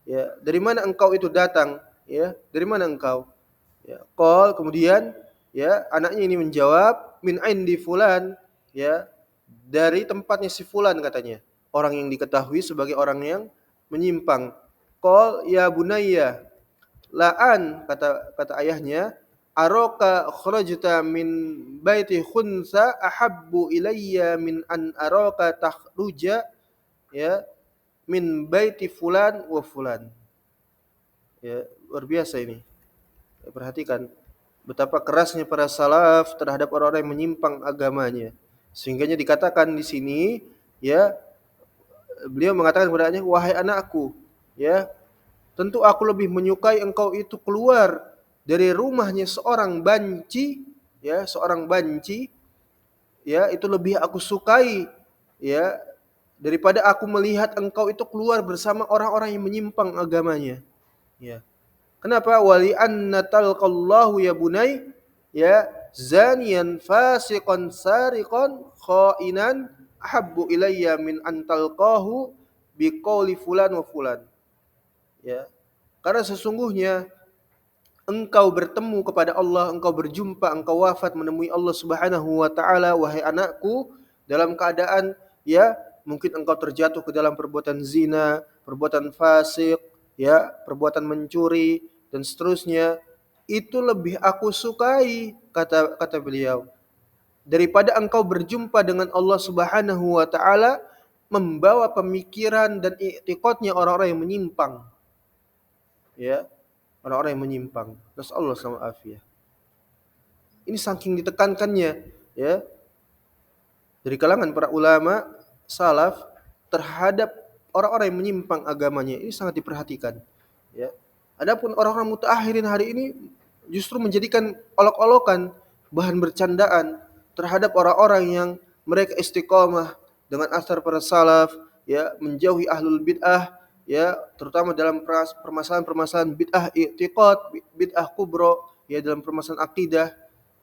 Ya, dari mana engkau itu datang? Ya, dari mana engkau? Ya, kemudian, ya, anaknya ini menjawab, "Min indi fulan." Ya, dari tempatnya si fulan katanya. Orang yang diketahui sebagai orang yang menyimpang. Ya bunayya, la'an, kata ayahnya, araka kharajta min baiti khunsa ahabbu ilayya min an araka takhruja, ya, min baiti fulan wa fulan. Ya, luar biasa ini. Ya, perhatikan betapa kerasnya para salaf terhadap orang-orang yang menyimpang agamanya. Sehingganya dikatakan di sini, ya, beliau mengatakan kepada anaknya, "Wahai anakku, ya, tentu aku lebih menyukai engkau itu keluar dari rumahnya seorang banci, ya, seorang banci, ya, itu lebih aku sukai, ya, daripada aku melihat engkau itu keluar bersama orang-orang yang menyimpang agamanya." Ya. Kenapa? Wali anna talqallahu ya bunai, ya, zaniyan fasiqan sariqan khainan ahabbu ilayya min an talqahu biqauli fulan wa fulan. Ya. Karena sesungguhnya engkau bertemu kepada Allah, engkau berjumpa, engkau wafat menemui Allah Subhanahu wa taala, wahai anakku, dalam keadaan, ya, mungkin engkau terjatuh ke dalam perbuatan zina, perbuatan fasik, ya, perbuatan mencuri dan seterusnya. Itu lebih aku sukai, kata beliau, daripada engkau berjumpa dengan Allah Subhanahu wa taala membawa pemikiran dan i'tiqadnya orang-orang yang menyimpang. Ya, orang-orang yang menyimpang. Nasallahu alaihi wasallam. Ini saking ditekankannya, ya, dari kalangan para ulama salaf terhadap orang-orang yang menyimpang agamanya, ini sangat diperhatikan, ya. Adapun orang-orang mutaakhirin hari ini justru menjadikan olok-olokan, bahan bercandaan terhadap orang-orang yang mereka istiqomah dengan asar para salaf, ya, menjauhi ahlul bid'ah, ya, terutama dalam permasalahan-permasalahan bid'ah i'tiqad, bid'ah kubro, ya, dalam permasalahan akidah.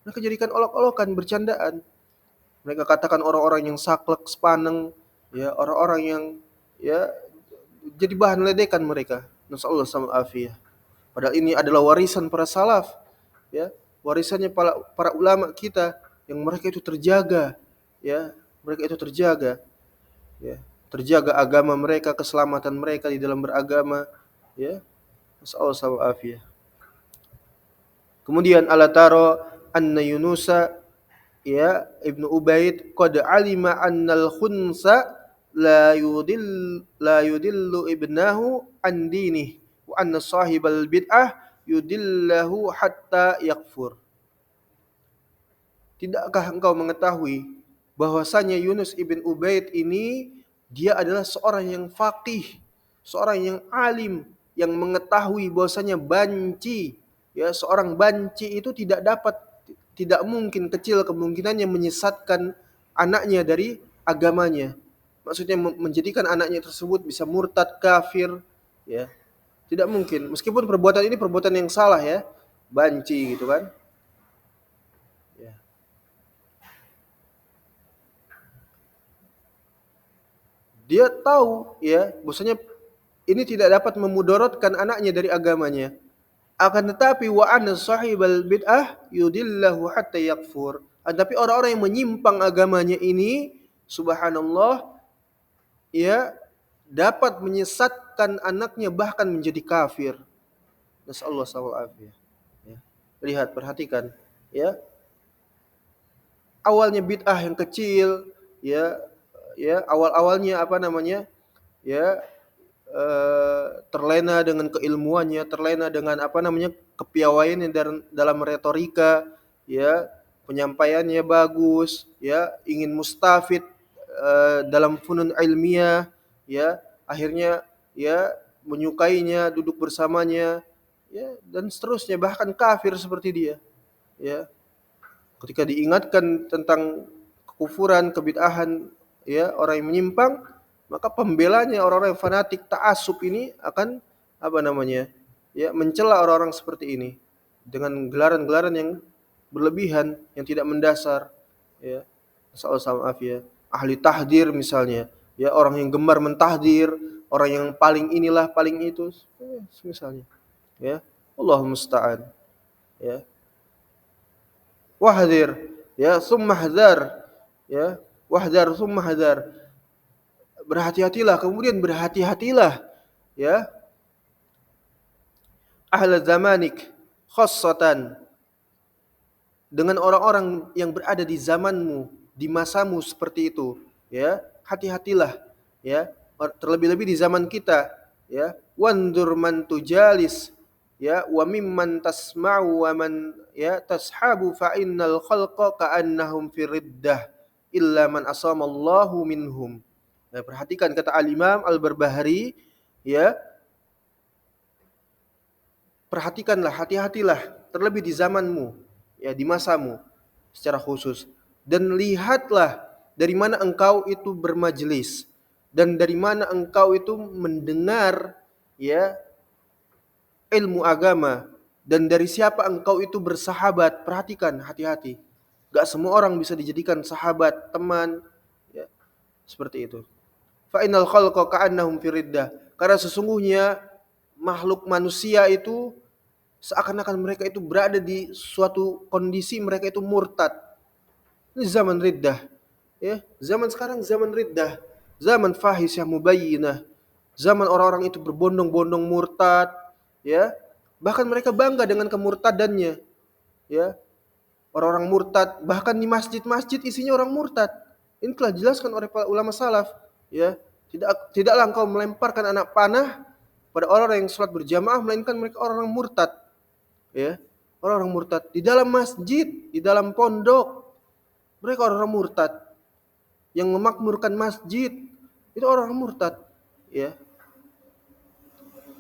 Mereka jadikan olok-olokan, bercandaan. Mereka katakan orang-orang yang saklek, sepaneng, ya, orang-orang yang, ya, jadi bahan ledekan mereka. Nasallahu alaihi wasallam. Padahal ini adalah warisan para salaf, ya, warisannya para ulama kita yang mereka itu terjaga, ya, mereka itu terjaga, ya, terjaga agama mereka, keselamatan mereka di dalam beragama, ya. Nasallahu alaihi wasallam. Kemudian ala taro anna Yunusa, ya, Ibnu Ubaid qad alima annal khunsa la yudillu ibnahu an dinih wa anna sahibal bid'ah yudillahu hatta yakfur. Tidakkah engkau mengetahui bahwasanya Yunus ibn Ubaid ini dia adalah seorang yang faqih, seorang yang alim, yang mengetahui bahwasanya banci, ya, seorang banci itu tidak mungkin, kecil kemungkinannya menyesatkan anaknya dari agamanya. Maksudnya menjadikan anaknya tersebut bisa murtad, kafir, ya. Tidak mungkin. Meskipun perbuatan ini perbuatan yang salah, ya. Banci gitu kan. Ya. Dia tahu, ya, bahwasanya ini tidak dapat memudorotkan anaknya dari agamanya. Akan tetapi wa anna sahibal bid'ah yudillahu hatta yakfur. Tapi orang-orang yang menyimpang agamanya ini, subhanallah, ya, dapat menyesatkan anaknya bahkan menjadi kafir. Nasallahu alaihi. Ya. Lihat, perhatikan, ya. Awalnya bid'ah yang kecil, ya, ya, awal-awalnya apa namanya? Ya, terlena dengan keilmuannya, terlena dengan apa namanya, kepiawaiannya dalam retorika, ya, penyampaiannya bagus, ya, ingin mustafid dalam funun ilmiah, ya, akhirnya, ya, menyukainya, duduk bersamanya, ya, dan seterusnya, bahkan kafir seperti dia, ya. Ketika diingatkan tentang kekufuran, kebid'ahan, ya, orang yang menyimpang, maka pembelanya orang-orang yang fanatik ta'assub ini akan apa namanya? Ya, mencela orang-orang seperti ini dengan gelaran-gelaran yang berlebihan, yang tidak mendasar, ya. Nasallahu alaihi. Ahli tahdir misalnya, ya, orang yang gemar mentahdir, orang yang paling inilah, paling itu, misalnya, ya. Allahumma musta'an, ya. Wahdzir, ya, summa hadzar, ya, wahdar summa hadzar. Berhati-hatilah, kemudian berhati-hatilah, ya, ahla zamanik khassatan, dengan orang-orang yang berada di zamanmu, di masamu seperti itu, ya. Hati-hatilah, ya, terlebih-lebih di zaman kita, ya. Wandur man tujalis, ya, wa mimman tasma'u wa man, ya, tashabu fa innal khalqa ka'annahum fi riddah illa man asamallahu minhum. Nah, perhatikan kata Al-Imam Al-Barbahari, ya, perhatikanlah, hati-hatilah, terlebih di zamanmu, ya, di masamu secara khusus. Dan lihatlah dari mana engkau itu bermajelis dan dari mana engkau itu mendengar, ya, ilmu agama, dan dari siapa engkau itu bersahabat. Perhatikan, hati-hati. Gak semua orang bisa dijadikan sahabat, teman, ya, seperti itu. Fa innal khalqa ka'annahum fi riddah. Karena sesungguhnya makhluk manusia itu seakan-akan mereka itu berada di suatu kondisi mereka itu murtad. Ini zaman riddah, ya. Zaman sekarang zaman riddah, zaman fahisyah mubayyinah, zaman orang-orang itu berbondong-bondong murtad, ya. Bahkan mereka bangga dengan kemurtadannya, ya. Orang-orang murtad, bahkan di masjid-masjid isinya orang murtad. Ini telah dijelaskan oleh para ulama salaf, ya. Tidaklah engkau melemparkan anak panah pada orang yang sholat berjamaah melainkan mereka orang-orang murtad, ya. Orang-orang murtad di dalam masjid, di dalam pondok, mereka orang-orang murtad. Yang memakmurkan masjid itu orang-orang murtad, ya.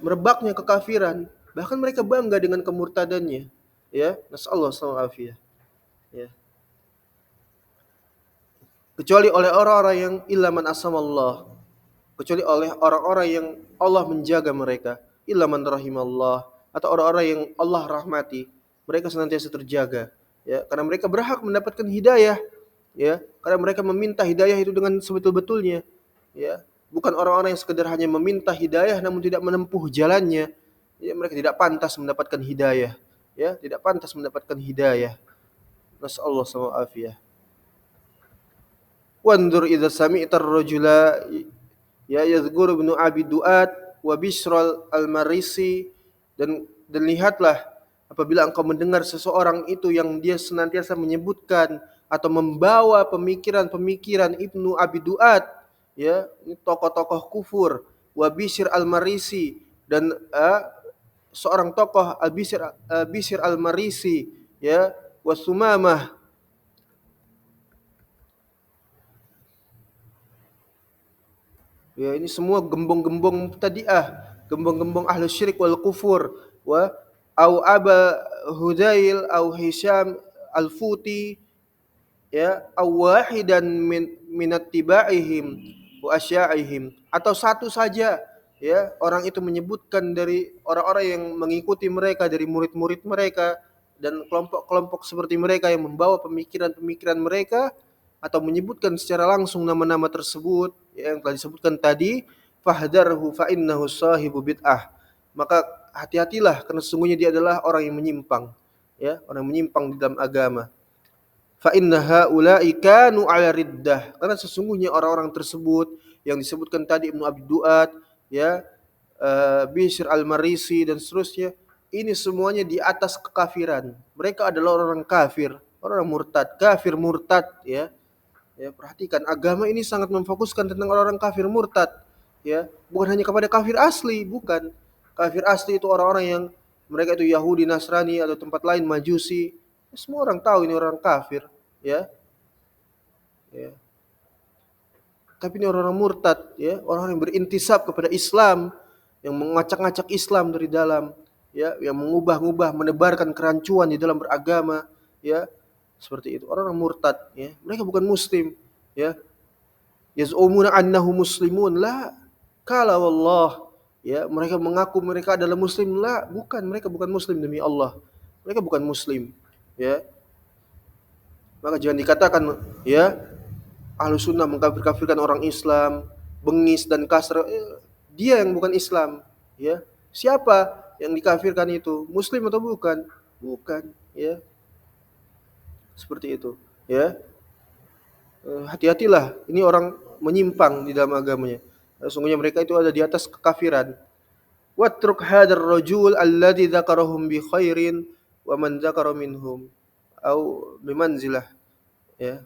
Merebaknya kekafiran, bahkan mereka bangga dengan kemurtadannya, ya. Nasallahu alaihi, ya. Kecuali oleh orang-orang yang illa man asamallah, kecuali oleh orang-orang yang Allah menjaga mereka, illa man rahimallah, atau orang-orang yang Allah rahmati, mereka senantiasa terjaga, ya, karena mereka berhak mendapatkan hidayah, ya, karena mereka meminta hidayah itu dengan sebetul-betulnya, ya, bukan orang-orang yang sekedar hanya meminta hidayah namun tidak menempuh jalannya, ya, mereka tidak pantas mendapatkan hidayah, ya, tidak pantas mendapatkan hidayah. Nasallahu alaihi. Wandur idza sami'ta ar-rajula, ya, yazkur ibnu Abi Duat wa Bishr al-Marisi, dan lihatlah apabila engkau mendengar seseorang itu yang dia senantiasa menyebutkan atau membawa pemikiran-pemikiran Ibnu Abi Duat, ya, ini tokoh-tokoh kufur, wa Bishr al-Marisi, dan seorang tokoh Bishr al-Marisi, ya, wa Sumamah. Ya, ini semua gembong-gembong mubtadi'ah, gembong-gembong ahlu syirik wal kufur, wa au Aba Hudail au Hisham al-Futi, ya, au wahidan minat tibaihim wa asya'ihim, atau satu saja, ya, orang itu menyebutkan dari orang-orang yang mengikuti mereka, dari murid-murid mereka dan kelompok-kelompok seperti mereka yang membawa pemikiran-pemikiran mereka, atau menyebutkan secara langsung nama-nama tersebut, ya, yang telah disebutkan tadi, fahdarhu fa innahu sahibu bid'ah. maka hati-hatilah karena sesungguhnya dia adalah orang yang menyimpang, ya, orang yang menyimpang di dalam agama. Fa inna haula'i kanu 'ala riddah, karena sesungguhnya orang-orang tersebut yang disebutkan tadi Ibnu Abi Duat, ya, Bishr al-Marisi dan seterusnya, ini semuanya di atas kekafiran. Mereka adalah orang kafir, orang murtad, kafir murtad, ya. Ya, perhatikan agama ini sangat memfokuskan tentang orang-orang kafir murtad, ya. Bukan hanya kepada kafir asli, bukan. Kafir asli itu orang-orang yang mereka itu Yahudi, Nasrani atau tempat lain Majusi. Semua orang tahu ini orang kafir, ya. Ya. Tapi ini orang-orang murtad, ya, orang-orang yang berintisab kepada Islam, yang mengacak-ngacak Islam dari dalam, ya, yang mengubah-ubah, menebarkan kerancuan di dalam beragama, ya, seperti itu. Orang-orang murtad, ya, mereka bukan muslim, ya. Yaz'umuna annahu muslimun, la, kala wallah, ya, mereka mengaku mereka adalah muslim, la, bukan, mereka bukan muslim demi Allah. Mereka bukan muslim, ya. Maka jangan dikatakan, ya, ahlu sunnah mengkafir-kafirkan orang Islam, bengis dan kasar. Dia yang bukan Islam, ya. Siapa yang dikafirkan itu? Muslim atau bukan? Bukan, ya. Seperti itu, ya. Hati-hatilah, ini orang menyimpang di dalam agamanya. Sesungguhnya mereka itu ada di atas kekafiran. Watruk hadar rajul alladhi dzakarahum bi khairin wa man dzakara minhum au bimanzilah, ya.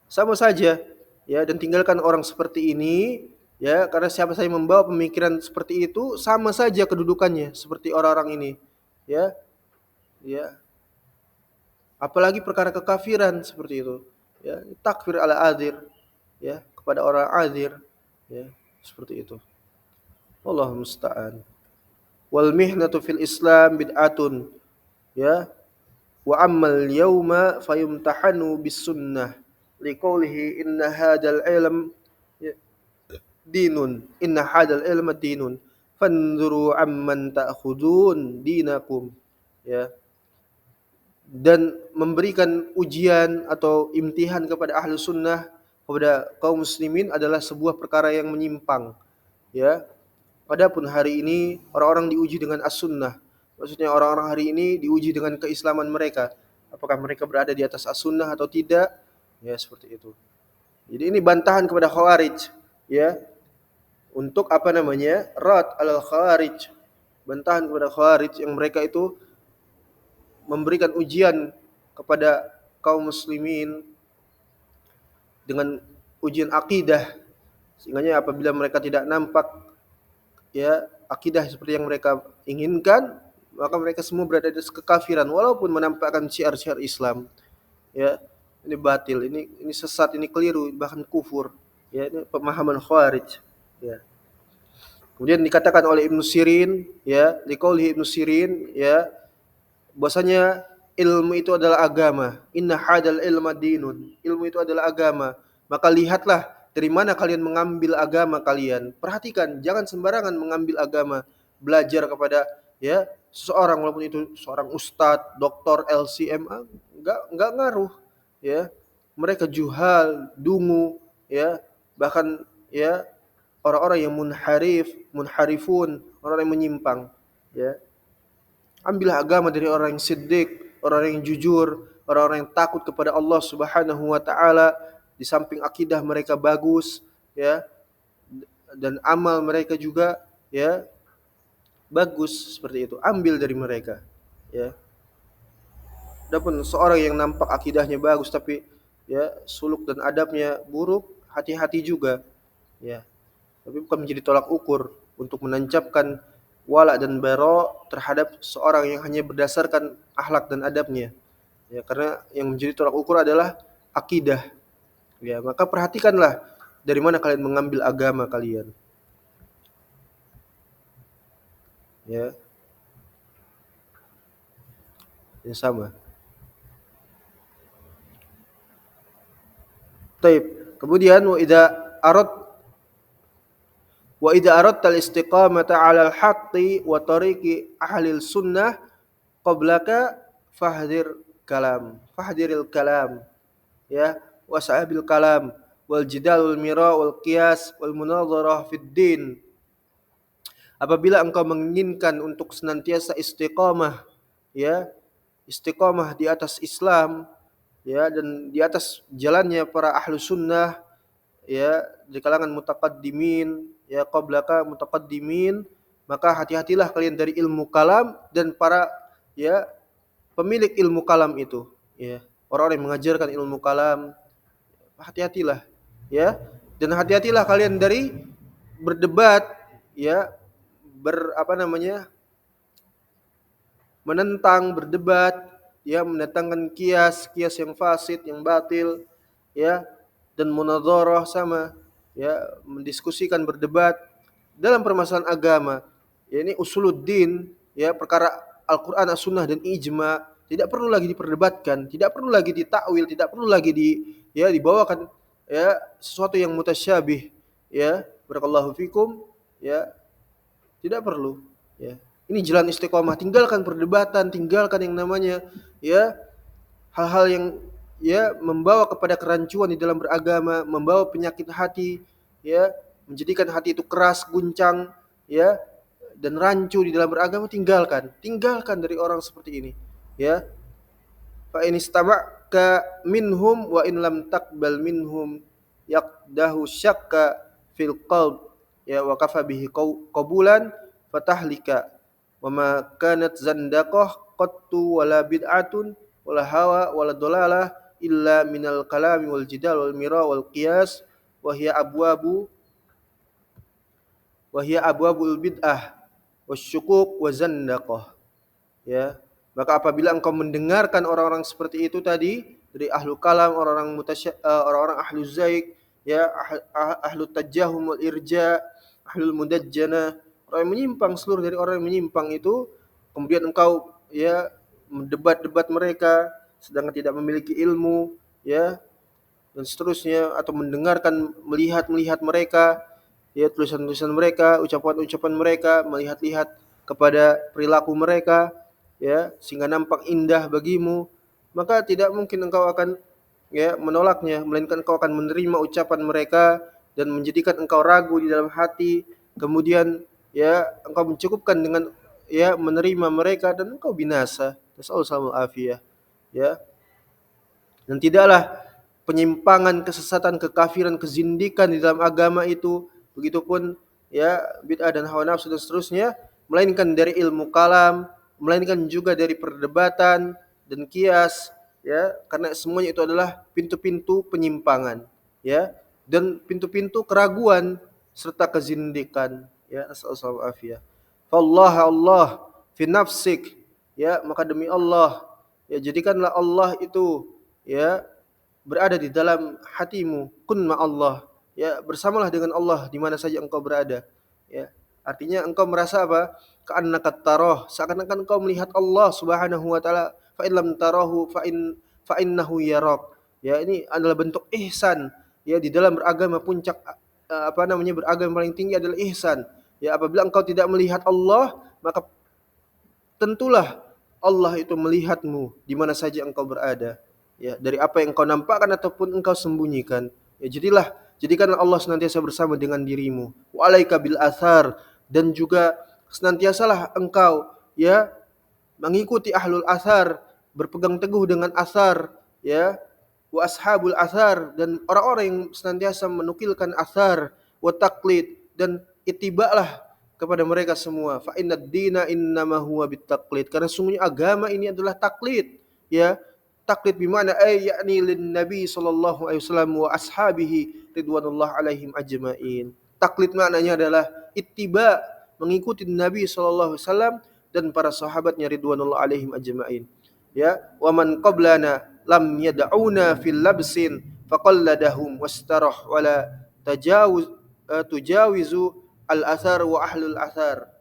Sama saja, ya, dan tinggalkan orang seperti ini, ya, karena siapa saja membawa pemikiran seperti itu sama saja kedudukannya seperti orang-orang ini, ya. Ya, apalagi perkara kekafiran seperti itu, ya, takfir ala adir, ya, kepada orang adir, ya, seperti itu. Wallahu musta'an. Wal mihnatu fil Islam bid'atun, ya, wa ammal yauma fayumtahanu bis sunnah liqaulihi inna hadzal ilm dinun, inna hadzal ilma dinun fanzuru amman ta'khudun dinakum, ya. Dan memberikan ujian atau imtihan kepada ahlu sunnah, kepada kaum muslimin adalah sebuah perkara yang menyimpang, ya. Adapun hari ini orang-orang diuji dengan as-sunnah. Maksudnya orang-orang hari ini diuji dengan keislaman mereka. Apakah mereka berada di atas as-sunnah atau tidak? Ya, seperti itu. Jadi ini bantahan kepada Khawarij, ya. Untuk apa namanya? Rad al-Khawarij. Bantahan kepada Khawarij yang mereka itu memberikan ujian kepada kaum muslimin dengan ujian akidah. Sehingga apabila mereka tidak nampak, ya, akidah seperti yang mereka inginkan, maka mereka semua berada di kekafiran walaupun menampakkan syiar-syiar Islam, ya. Ini batil, ini sesat, ini keliru, bahkan kufur, ya. Ini pemahaman Khawarij, ya. Kemudian dikatakan oleh Ibnu Sirin, ya, liqauli Ibnu Sirin, ya, bahwasanya ilmu itu adalah agama. Inna hadal ilma dinun. Ilmu itu adalah agama. Maka lihatlah dari mana kalian mengambil agama kalian. Perhatikan, jangan sembarangan mengambil agama. Belajar kepada, ya, seseorang walaupun itu seorang ustadz, doktor, LCMA, enggak ngaruh, ya. Mereka juhal, dungu, ya, bahkan, ya, orang-orang yang munharifun, orang yang menyimpang, ya. Ambillah agama dari orang yang siddiq, orang yang jujur, orang-orang yang takut kepada Allah Subhanahu wa taala, di samping akidah mereka bagus, ya, dan amal mereka juga, ya, bagus, seperti itu. Ambil dari mereka, ya. Adapun seorang yang nampak akidahnya bagus tapi, ya, suluk dan adabnya buruk, hati-hati juga, ya. Tapi bukan menjadi tolak ukur untuk menancapkan wala dan bara terhadap seorang yang hanya berdasarkan akhlak dan adabnya, ya, karena yang menjadi tolak ukur adalah akidah, ya. Maka perhatikanlah dari mana kalian mengambil agama kalian, ya. Yang sama. Taib. Kemudian wa idza aradta al-istiqamata 'ala al-haqqi wa tariqi ahli sunnah qablaka fahdiril kalam, ya, wasabil kalam wal jidal wal mira wal qiyas wal munadharah fid din Apabila engkau menginginkan untuk senantiasa istiqamah, ya, istiqamah di atas Islam, ya, dan di atas jalannya para ahlu sunnah, ya, di kalangan mutaqaddimin, ya, qablaka mutaqaddimin, maka hati-hatilah kalian dari ilmu kalam dan para, ya, pemilik ilmu kalam itu, ya, orang-orang yang mengajarkan ilmu kalam, hati-hatilah, ya, dan hati-hatilah kalian dari berdebat, ya, apa namanya, menentang, berdebat, ya, mendatangkan kias yang fasid, yang batil, ya, dan munadharah sama, ya, mendiskusikan, berdebat dalam permasalahan agama. Ya, ini usuluddin, ya, perkara Al-Qur'an, As-Sunnah dan ijma, tidak perlu lagi diperdebatkan, tidak perlu lagi ditakwil, tidak perlu lagi ya, dibawakan, ya, sesuatu yang mutasyabih, ya. Barakallahu fikum, ya, tidak perlu, ya. Ini jalan istiqomah, tinggalkan perdebatan, tinggalkan yang namanya, ya, hal-hal yang, ya, membawa kepada kerancuan di dalam beragama, membawa penyakit hati, ya, menjadikan hati itu keras, guncang, ya, dan rancu di dalam beragama. Tinggalkan dari orang seperti ini, ya. Fa in istama'ka minhum wa in lam taqbal minhum yaqdahu syakka fil qalb, ya, wa kafa bihi qabulan fatahlika wa ma kanat zandaqah qattu wala bid'atun wala hawa wala dalalah illa minal kalami wal jidal wal mira wal qiyas wa hiya abwabul bid'ah wasyukuk wa zandaqah, ya. Maka apabila engkau mendengarkan orang-orang seperti itu tadi dari ahlu kalam, orang-orang ahlu zaik, ya, ahlu tajahum wal irja, ahlul mudajjana, orang yang menyimpang, seluruh dari orang yang menyimpang itu, kemudian engkau, ya, mendebat-debat mereka sedangkan tidak memiliki ilmu, ya, dan seterusnya, atau mendengarkan, melihat mereka, ya, tulisan-tulisan mereka, ucapan-ucapan mereka, melihat-lihat kepada perilaku mereka, ya, sehingga nampak indah bagimu, maka tidak mungkin engkau akan, ya, menolaknya, melainkan engkau akan menerima ucapan mereka dan menjadikan engkau ragu di dalam hati, kemudian, ya, engkau mencukupkan dengan, ya, menerima mereka dan engkau binasa. Nasallallahu alaihi, ya. Dan tidaklah penyimpangan, kesesatan, kekafiran, kezindikan di dalam agama itu, begitupun, ya, bid'ah dan hawa nafsu dan seterusnya, melainkan dari ilmu kalam, melainkan juga dari perdebatan dan kias, ya, karena semuanya itu adalah pintu-pintu penyimpangan, ya, dan pintu-pintu keraguan serta kezindikan, ya. Nasallallahu alaihi. Fallah Allah fi nafsik, ya, maka demi Allah, ya, jadikanlah Allah itu, ya, berada di dalam hatimu. Kun ma Allah, ya, bersamalah dengan Allah di mana saja engkau berada, ya. Artinya engkau merasa apa? Ka'annaka tarah, seakan-akan engkau melihat Allah Subhanahu wa taala. Fa in lam tarahu fa innahu yarak. Ya, ini adalah bentuk ihsan, ya, di dalam beragama. Puncak, apa namanya, beragama paling tinggi adalah ihsan. Ya, apabila engkau tidak melihat Allah, maka tentulah Allah itu melihatmu di mana saja engkau berada, ya, dari apa yang engkau nampakkan ataupun engkau sembunyikan. Ya, jadikanlah Allah senantiasa bersama dengan dirimu. Wa alaika bil athar, dan juga senantiasalah engkau, ya, mengikuti ahlul athar, berpegang teguh dengan athar, ya, wa ashabul athar, dan orang-orang yang senantiasa menukilkan athar, wa taqlid, dan itiba'lah kepada mereka semua. Fa innad dina innama huwa bittaqlid, karena sungguhnya agama ini adalah taklid, ya. Taklid bimana yakni lin nabi sallallahu alaihi wasallam wa ashabihi ridwanullah alaihim ajmain. Taklid maknanya adalah ittiba, mengikuti Nabi sallallahu alaihi wasallam dan para sahabatnya ridwanullah alaihim ajmain, ya. Wa man qablana lam yad'una fil labsin faqalladahum wastarah wala tujawizu al athar wa ahlul athar,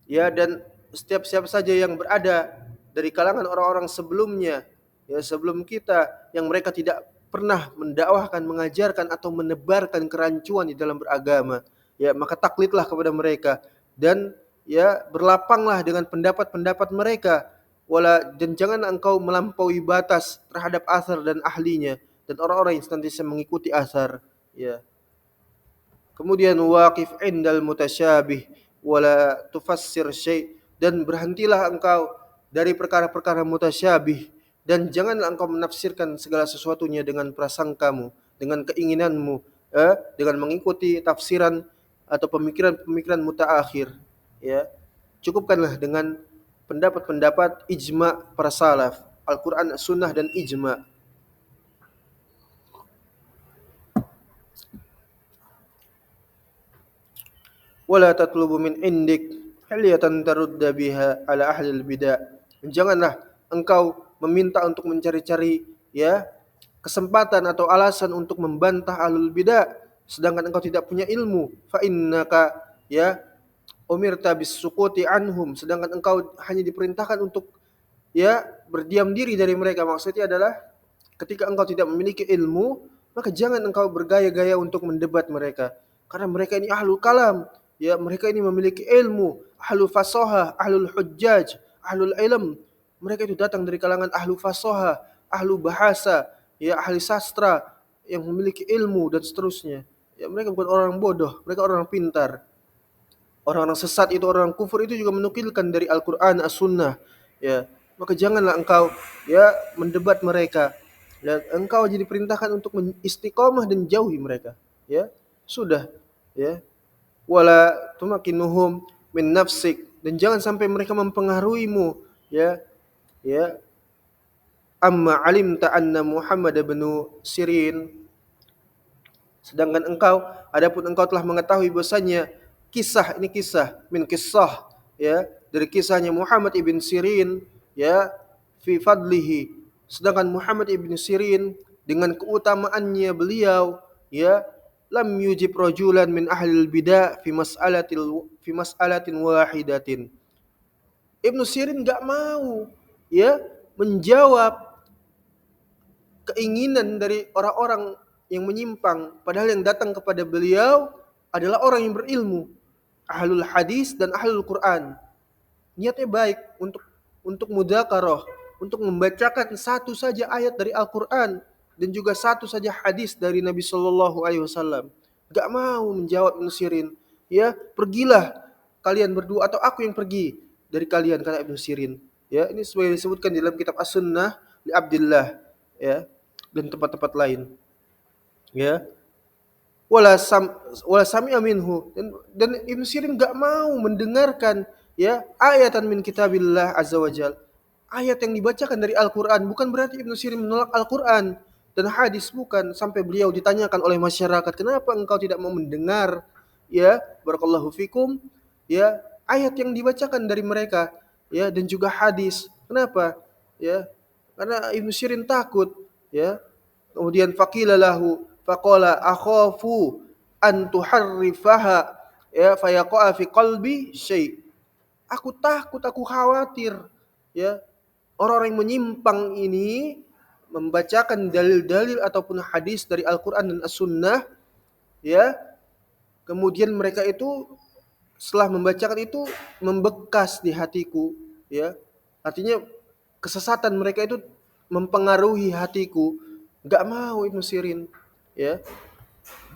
ya. Dan setiap siapa saja yang berada dari kalangan orang-orang sebelumnya, ya, sebelum kita, yang mereka tidak pernah mendakwahkan, mengajarkan atau menebarkan kerancuan di dalam beragama, ya, maka taklidlah kepada mereka dan, ya, berlapanglah dengan pendapat-pendapat mereka. Dan jangan engkau melampaui batas terhadap asar dan ahlinya dan orang-orang yang senantiasa mengikuti asar, ya. Kemudian waqif indal mutasyabih wala tufassir syai', dan berhentilah engkau dari perkara-perkara mutasyabih, dan janganlah engkau menafsirkan segala sesuatunya dengan prasangkamu, dengan keinginanmu, dengan mengikuti tafsiran atau pemikiran-pemikiran mutaakhir, ya. Cukupkanlah dengan pendapat-pendapat ijma para salaf, Al-Qur'an, Sunnah dan ijma. Wala tatlubu min indik hilyatan tarudda biha ala ahli al-bid'ah. Janganlah engkau meminta untuk mencari-cari, ya, kesempatan atau alasan untuk membantah ahlul bidah sedangkan engkau tidak punya ilmu. Fa innaka, ya, umirta bisukuti anhum, sedangkan engkau hanya diperintahkan untuk, ya, berdiam diri dari mereka. Maksudnya adalah ketika engkau tidak memiliki ilmu, maka jangan engkau bergaya-gaya untuk mendebat mereka, karena mereka ini ahlul kalam, ya, mereka ini memiliki ilmu, ahlul fasohah, ahlul hujjaj, ahlul ilm. Mereka itu datang dari kalangan ahlu fasohah, ahlu bahasa, ya, ahli sastra yang memiliki ilmu dan seterusnya. Ya, mereka bukan orang bodoh, mereka orang pintar. Orang-orang sesat itu, orang kufur itu juga menukilkan dari Al-Qur'an, As-Sunnah, ya. Maka janganlah engkau, ya, mendebat mereka. Dan engkau jadi perintahkan untuk istiqomah dan jauhi mereka, ya. Sudah, ya. Wala tumakinuhum min nafsik, dan jangan sampai mereka mempengaruhimu, ya. Ya, amma alimta anna Muhammad bin Sirin, sedangkan adapun engkau telah mengetahui bahasanya kisah, ini kisah min kisah, ya, dari kisahnya Muhammad ibn Sirin, ya, fi fadlihi, sedangkan Muhammad ibn Sirin dengan keutamaannya beliau, ya, lam yujib rajulan min ahlil bidah fi mas'alatin wahidatin. Ibnu Sirin enggak mau, ya, menjawab keinginan dari orang-orang yang menyimpang, padahal yang datang kepada beliau adalah orang yang berilmu, ahlul hadis dan ahlul Quran. Niatnya baik untuk mudzakarah, untuk membacakan satu saja ayat dari Al-Quran dan juga satu saja hadis dari Nabi Shallallahu Alaihi Wasallam. Gak mau menjawab Ibnu Sirin. Ya, pergilah kalian berdua atau aku yang pergi dari kalian, kata Ibnu Sirin. Ya, ini sesuai disebutkan dalam kitab As-Sunnah li Abdillah, ya, dan tempat-tempat lain. Ya, wala sami'a minhu, dan Ibnu Sirin enggak mau mendengarkan, ya, ayatan min kitabillah azza wajal, ayat yang dibacakan dari Al-Qur'an. Bukan berarti Ibnu Sirin menolak Al-Qur'an dan hadis, bukan. Sampai beliau ditanyakan oleh masyarakat, kenapa engkau tidak mau mendengar, ya, barakallahu fikum, ya, ayat yang dibacakan dari mereka, ya, dan juga hadis. Kenapa? Ya, karena Ibnu Sirin takut, ya. Kemudian faqila lahu faqala akhafu an tuharrifaha, ya, fayaqa fi qalbi syai'. Aku takut, aku khawatir, ya, orang-orang yang menyimpang ini membacakan dalil-dalil ataupun hadis dari Al-Qur'an dan As-Sunnah, ya, kemudian mereka itu setelah membacakan itu membekas di hatiku, ya. Artinya kesesatan mereka itu mempengaruhi hatiku. Gak mau Ibnu Sirin, ya.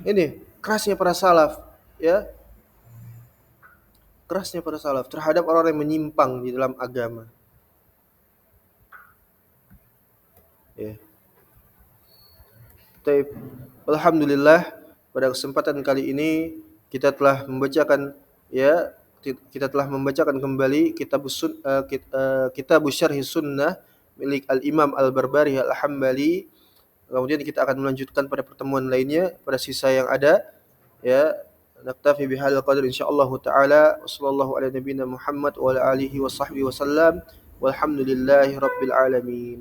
Ini kerasnya para salaf, ya. Kerasnya para salaf terhadap orang yang menyimpang di dalam agama. Ya. Taib. Alhamdulillah, pada kesempatan kali ini kita telah membacakan, ya, kita telah membacakan kembali kitab Syarh Sunnah milik Al-Imam Al-Barbari Al-Hambali. Kemudian kita akan melanjutkan pada pertemuan lainnya pada sisa yang ada, ya. Naktafi bihadzal qadar insyaallah taala. Wassallallahu ala nabiyyina Muhammad wa ala alihi wa sahbihi wasallam. Walhamdulillahi rabbil alamin.